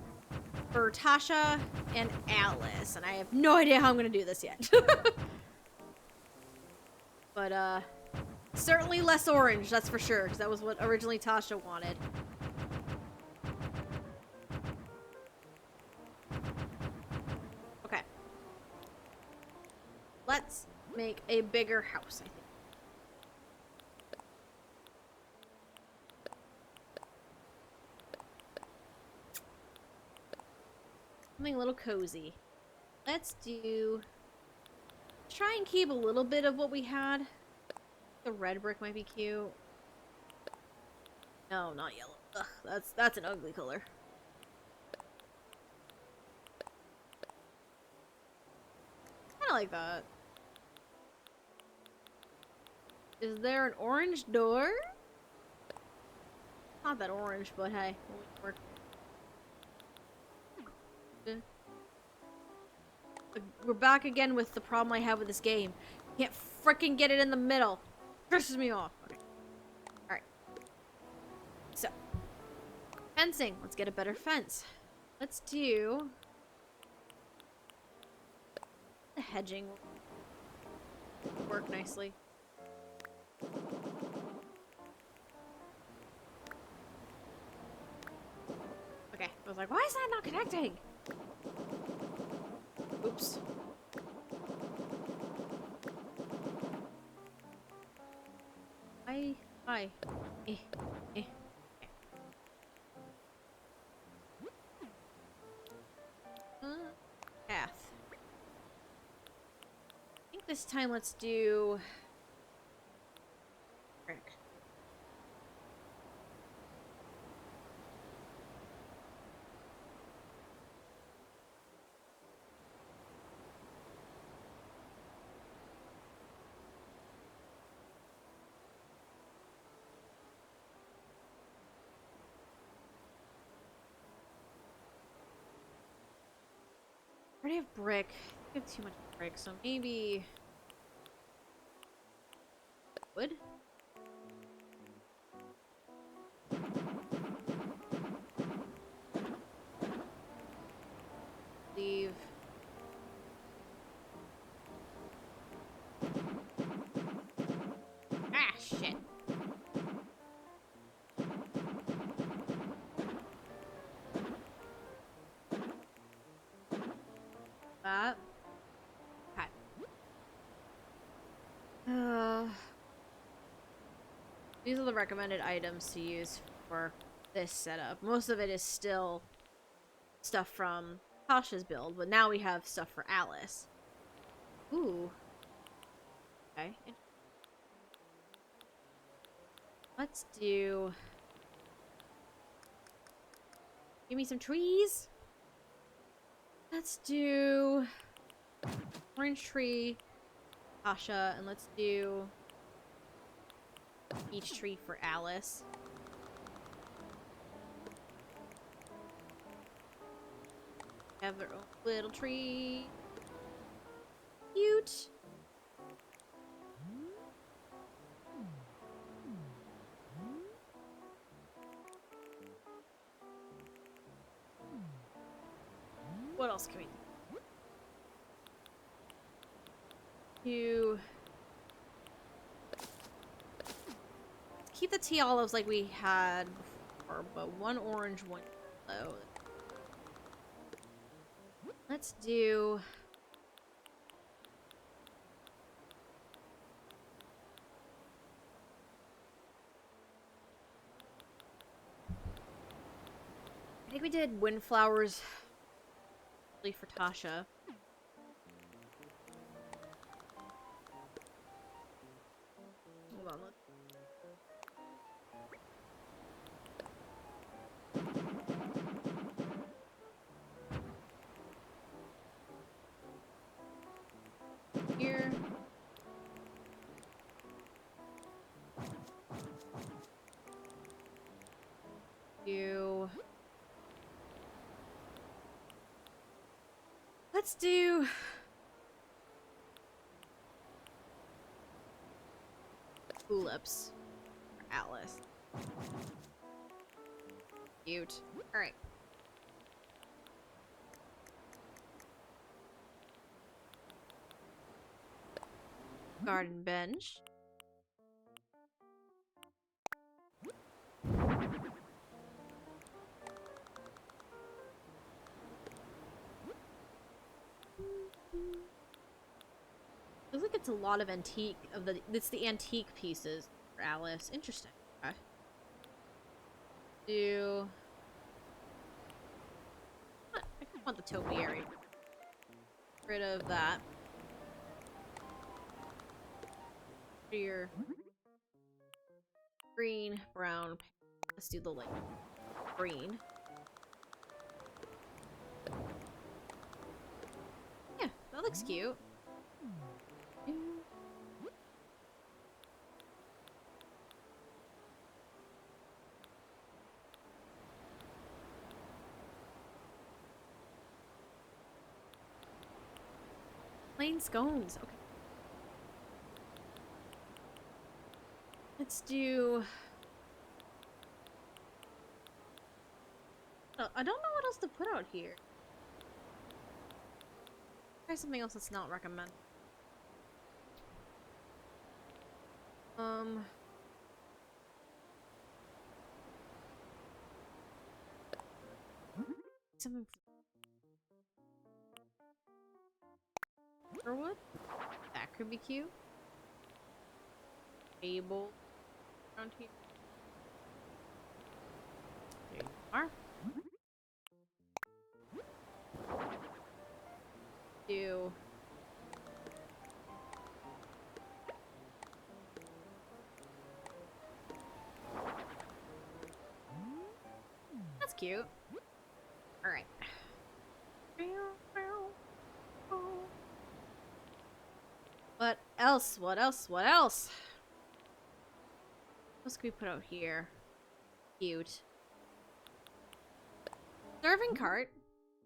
for Tasha and Alice, and I have no idea how I'm gonna do this yet. But, certainly less orange, that's for sure, because that was what originally Tasha wanted. Okay. Let's make a bigger house, I think. Something a little cozy. Let's try and keep a little bit of what we had. The red brick might be cute. No, not yellow. Ugh, that's an ugly color. Kinda like that. Is there an orange door? Not that orange, but hey, we'll work. We're back again with the problem I have with this game. Can't frickin' get it in the middle. Pisses me off. Okay. Alright. So. Fencing. Let's get a better fence. Let's do... the hedging. Work nicely. Okay. I was like, why is that not connecting? Oops. Hi. Path. I think this time let's do... brick. already have brick. I have too much brick, so maybe wood. Leave. Ah, shit. That. Okay. These are the recommended items to use for this setup. Most of it is still stuff from Tasha's build, but now we have stuff for Alice. Ooh. Okay. Let's do... Give me some trees. Let's do... Orange tree, Tasha, and let's do... Each tree for Alice. Have their own little tree. Cute. What else can we do? Keep the tea olives like we had before, but one orange, one yellow. Let's do... I think we did windflowers for Tasha. Hold on, let's... Here. Do... Let's do... Tulips for Alice. Cute. Alright. Garden bench. Looks like it's a lot of antique of the... It's the antique pieces for Alice. Interesting. Okay. Do... I want the topiary. Get rid of that. Your green, brown. Let's do the like green. Yeah, that looks cute. Plain scones. Okay. Let's do... Oh, I don't know what else to put out here. Try something else that's not recommended. Something... Wood? That could be cute. Table around here. There you are. Do that's cute. All right. What else? What else? What else? What else can we put out here? Cute. Serving cart.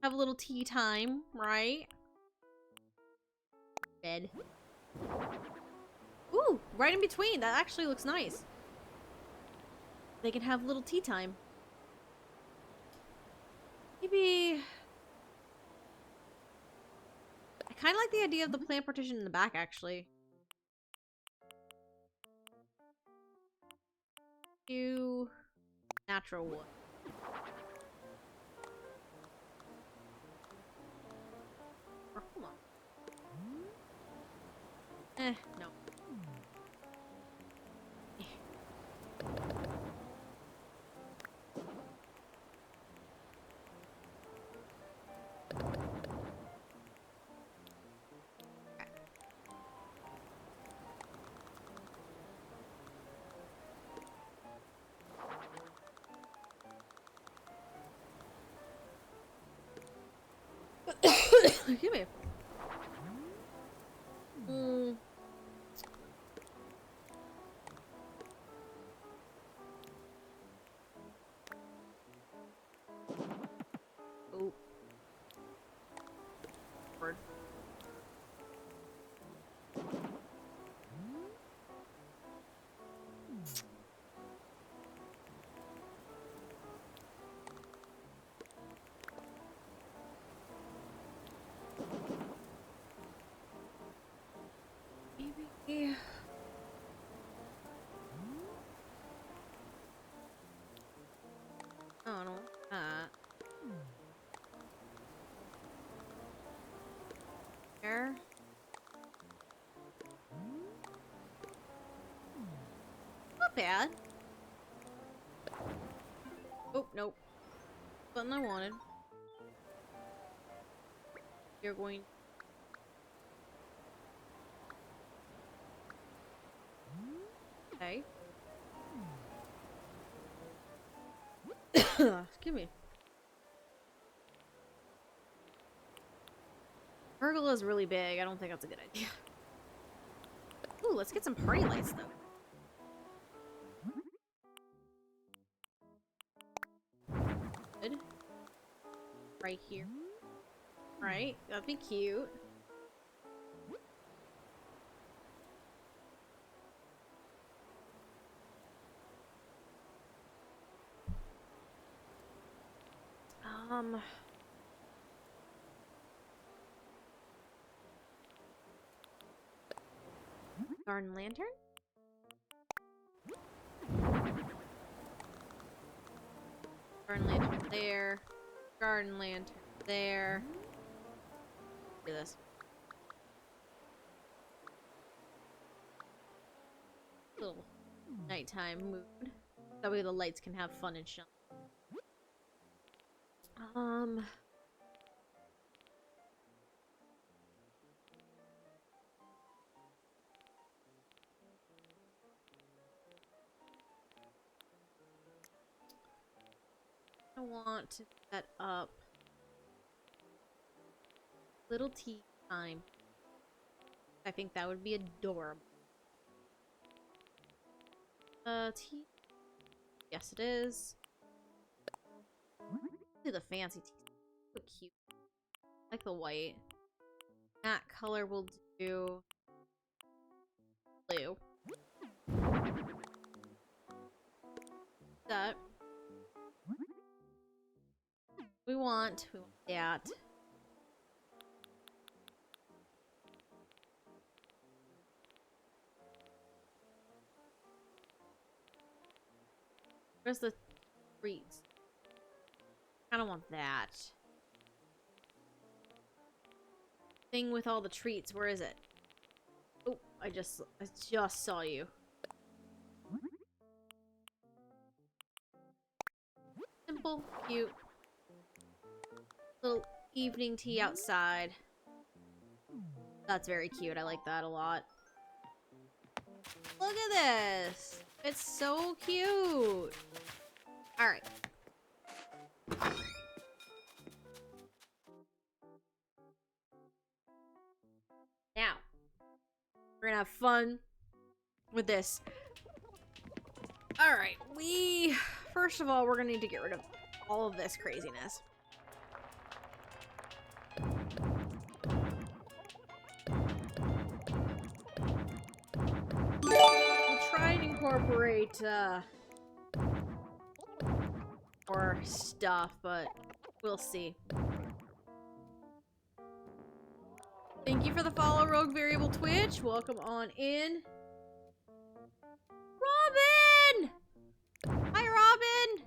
Have a little tea time, right? Bed. Ooh, right in between. That actually looks nice. They can have a little tea time. Maybe... I kind of like the idea of the plant partition in the back, actually. Do natural wood. Or, hold on. No. Excuse me. Oh. Word. Maybe. Oh, I don't want that. There. Not bad. Oh, nope. Something I wanted. You're going... Okay. Excuse me. Pergola is really big. I don't think that's a good idea. Ooh, let's get some party lights, though. Good. Right here. Right? That'd be cute. Garden lantern? Garden lantern there. Garden lantern there. Do this. Little nighttime mood. That way the lights can have fun and shine. I want to set up little tea time. I think that would be adorable. Tea? Yes, it is. Do the fancy tea. So cute. I like the white. That color will do blue. That. We want that. Where's the treats? I don't want that. Thing with all the treats, where is it? Oh, I just saw you. Simple, cute. Little evening tea outside. That's very cute. I like that a lot. Look at this. It's so cute. All right. Now, we're gonna have fun with this. All right. First of all, we're gonna need to get rid of all of this craziness. incorporate more stuff, but we'll see. Thank you for the follow, Rogue Variable Twitch. Welcome on in. Robin! Hi, Robin!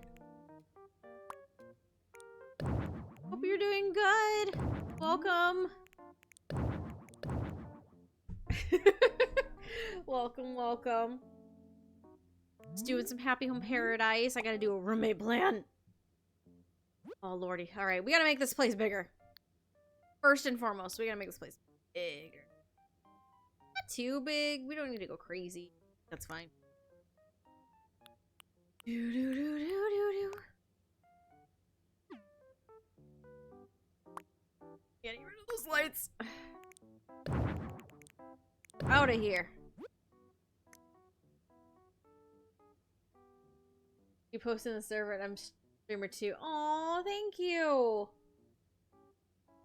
Hope you're doing good. Welcome. Welcome, welcome. Just doing some Happy Home Paradise. I gotta do a roommate plan. Oh, lordy. Alright, we gotta make this place bigger. First and foremost, we gotta make this place bigger. Not too big. We don't need to go crazy. That's fine. Do do do do do do. Getting rid of those lights. Out of here. You posted in the server and I'm streamer too. Aw, thank you.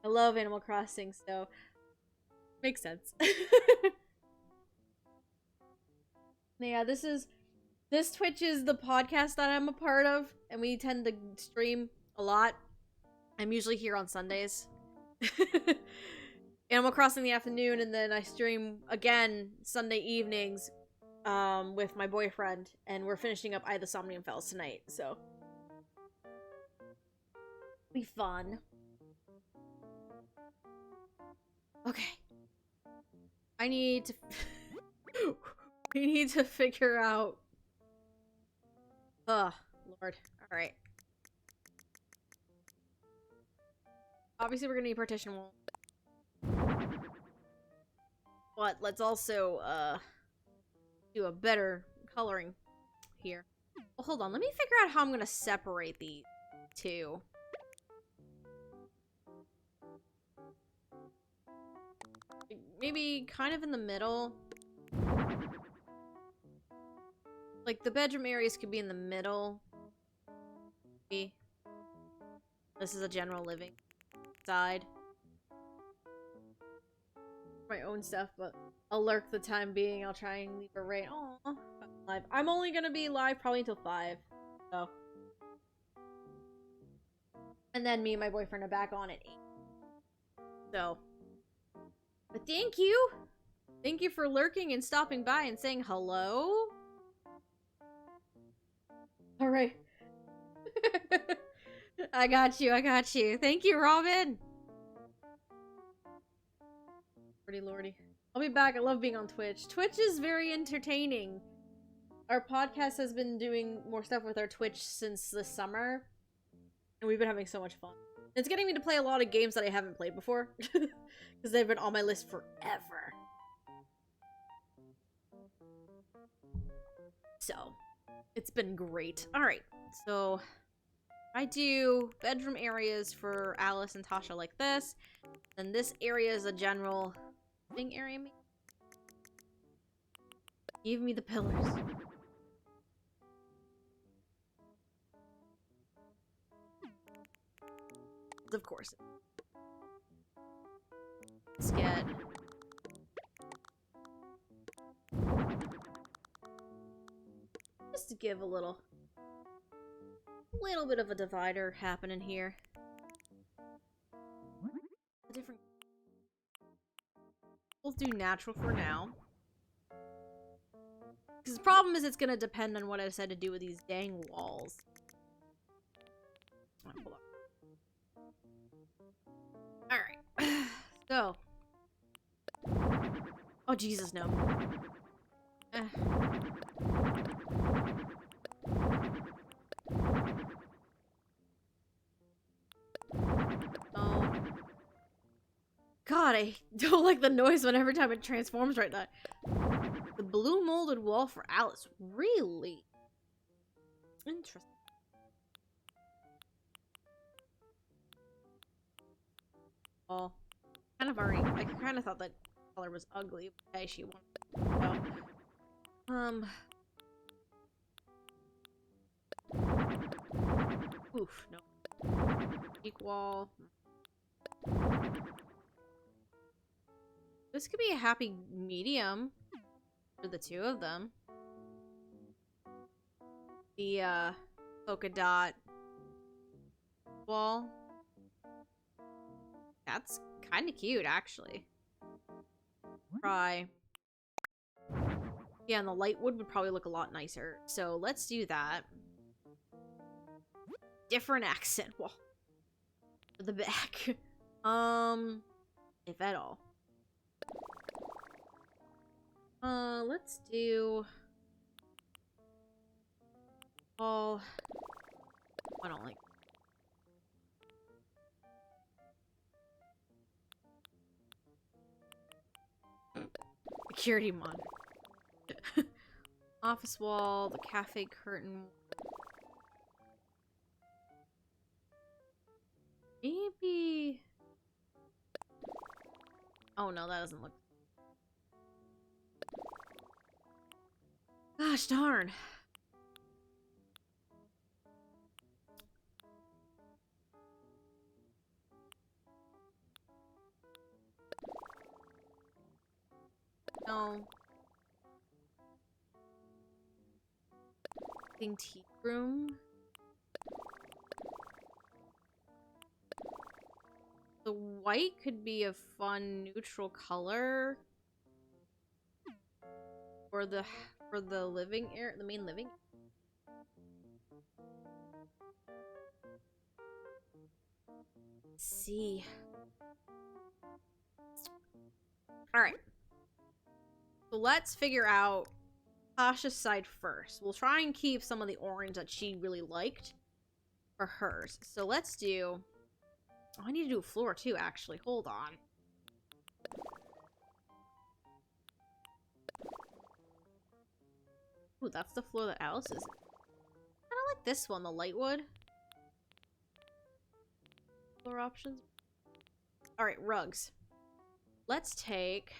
I love Animal Crossing, so makes sense. Yeah, this Twitch is the podcast that I'm a part of, and we tend to stream a lot. I'm usually here on Sundays. Animal Crossing in the afternoon, and then I stream again Sunday evenings with my boyfriend, and we're finishing up I the Somnium Fells tonight, so be fun. Okay. I need to we need to figure out Lord. Alright. Obviously we're gonna need partition wall. But let's also do a better coloring here. Well, hold on, let me figure out how I'm gonna separate these two. Maybe kind of in the middle. Like, the bedroom areas could be in the middle. Maybe. This is a general living side. My own stuff, but I'll lurk the time being. I'll try and leave a raid. Aww. Live. I'm only gonna be live probably until 5. So. And then me and my boyfriend are back on at 8. So. But thank you! Thank you for lurking and stopping by and saying hello. Alright. I got you, I got you. Thank you, Robin! Lordy, lordy. I'll be back. I love being on Twitch. Twitch is very entertaining. Our podcast has been doing more stuff with our Twitch since this summer. And we've been having so much fun. It's getting me to play a lot of games that I haven't played before. Because they've been on my list forever. So, it's been great. Alright, so I do bedroom areas for Alice and Tasha like this. Then this area is a general living area. Give me the pillars. Of course. Let's get... just to give a little bit of a divider happening here. A different... we'll do natural for now. Because the problem is it's going to depend on what I decide to do with these dang walls. Oh, hold on. Alright. So. Oh, Jesus, no. Oh. God, I don't like the noise every time it transforms right now. The blue molded wall for Alice. Really? Interesting. Oh. Kind of already. I kind of thought that color was ugly. Okay, she wanted to go. Oof, no. Peak wall. This could be a happy medium for the two of them. the polka dot wall. That's kind of cute, actually. Try. Yeah, and the light wood would probably look a lot nicer. So let's do that. Different accent wall for the back. If at all. Let's do. Oh, I don't like. Security monitor. Office wall, the cafe curtain. Maybe. Oh no, that doesn't look. Gosh darn. No. Tea room. The white could be a fun neutral color for the living area, the main living. Let's see. All right. So let's figure out Tasha's side first. We'll try and keep some of the orange that she really liked for hers. So let's do. Oh, I need to do a floor too, actually. Hold on. Ooh, that's the floor that Alice is. Kind of like this one, the light wood. Floor options. All right, rugs. Let's take.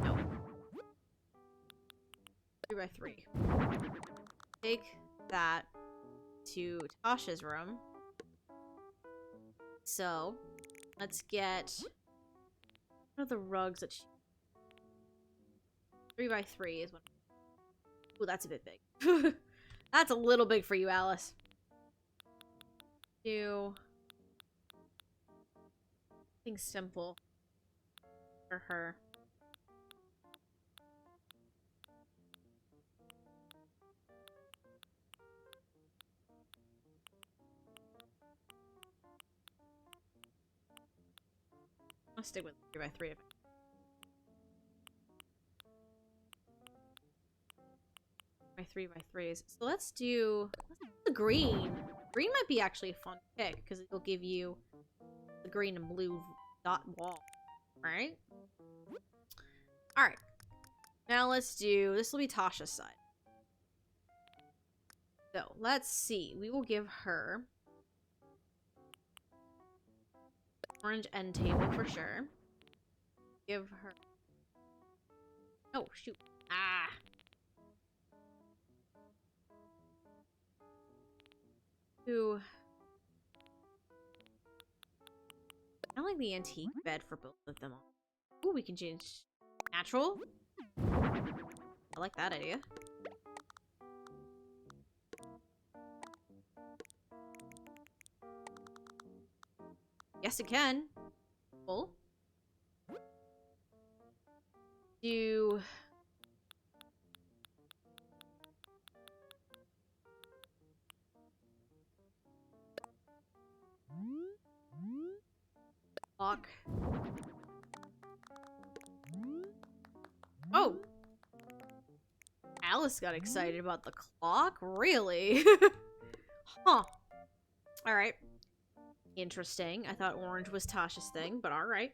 No. 3x3. Take that to Tasha's room. So, let's get. What are the rugs that she. 3x3 is one. Ooh, that's a bit big. That's a little big for you, Alice. Do. Something simple for her. I'll stick with 3x3. My 3x3s. So let's do the green. Green might be actually a fun pick because it'll give you the green and blue dot wall. Alright? Alright. Now let's do. This will be Tasha's side. So let's see. We will give her orange end table for sure. Give her. Oh, shoot. Ah. Ooh. I like the antique bed for both of them. Ooh, we can change natural. I like that idea. Yes, it can. Full. Do. Clock. Oh! Alice got excited about the clock? Really? Huh. Alright. Interesting. I thought orange was Tasha's thing, but alright.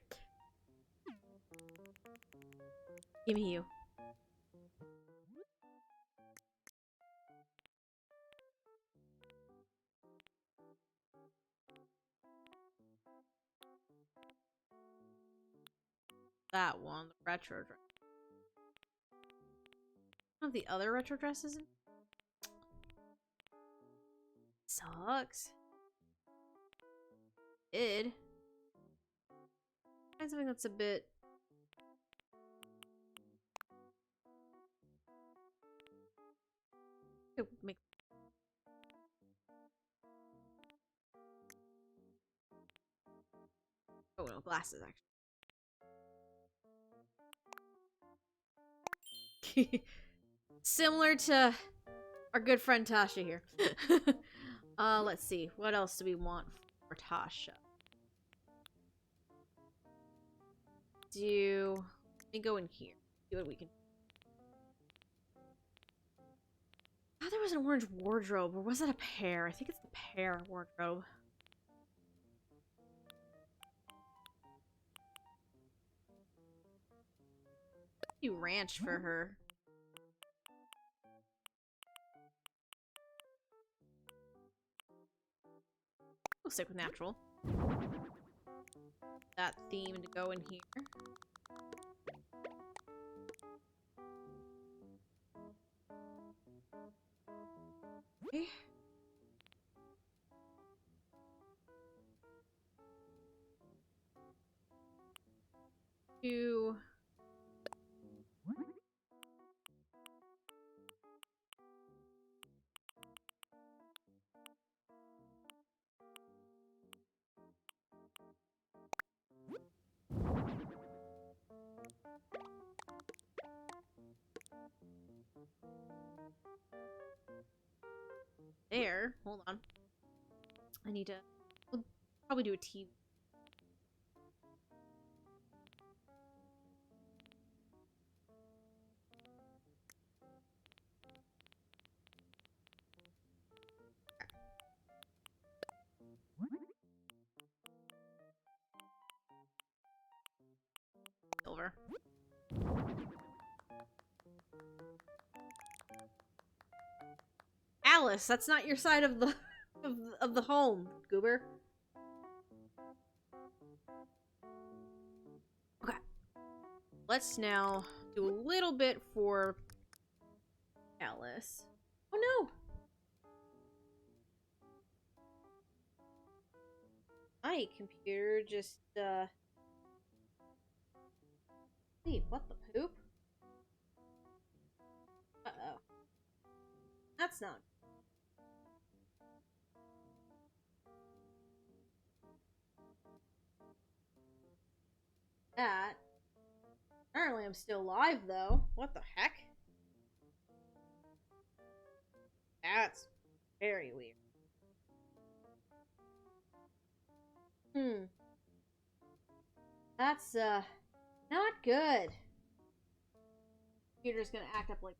Give me you. That one, the retro dress. One of the other retro dresses. Sucks. Find something that's a bit. Make... Oh no, glasses actually. Similar to our good friend Tasha here. Let's see. What else do we want for Tasha? Let me go in here. See what we can... Oh, there was an orange wardrobe, or was it a pear? I think it's the pear wardrobe. You ranch for her. We'll stick with natural. That theme to go in here. Okay. To... There. Hold on. I need to... We'll probably do a TV. Silver. Alice, that's not your side of the of the home, goober. Okay. Let's now do a little bit for Alice. Oh no! My computer just wait, what the poop? Uh-oh. That's not... that. Apparently I'm still live, though. What the heck? That's very weird. That's, not good. Computer's gonna act up like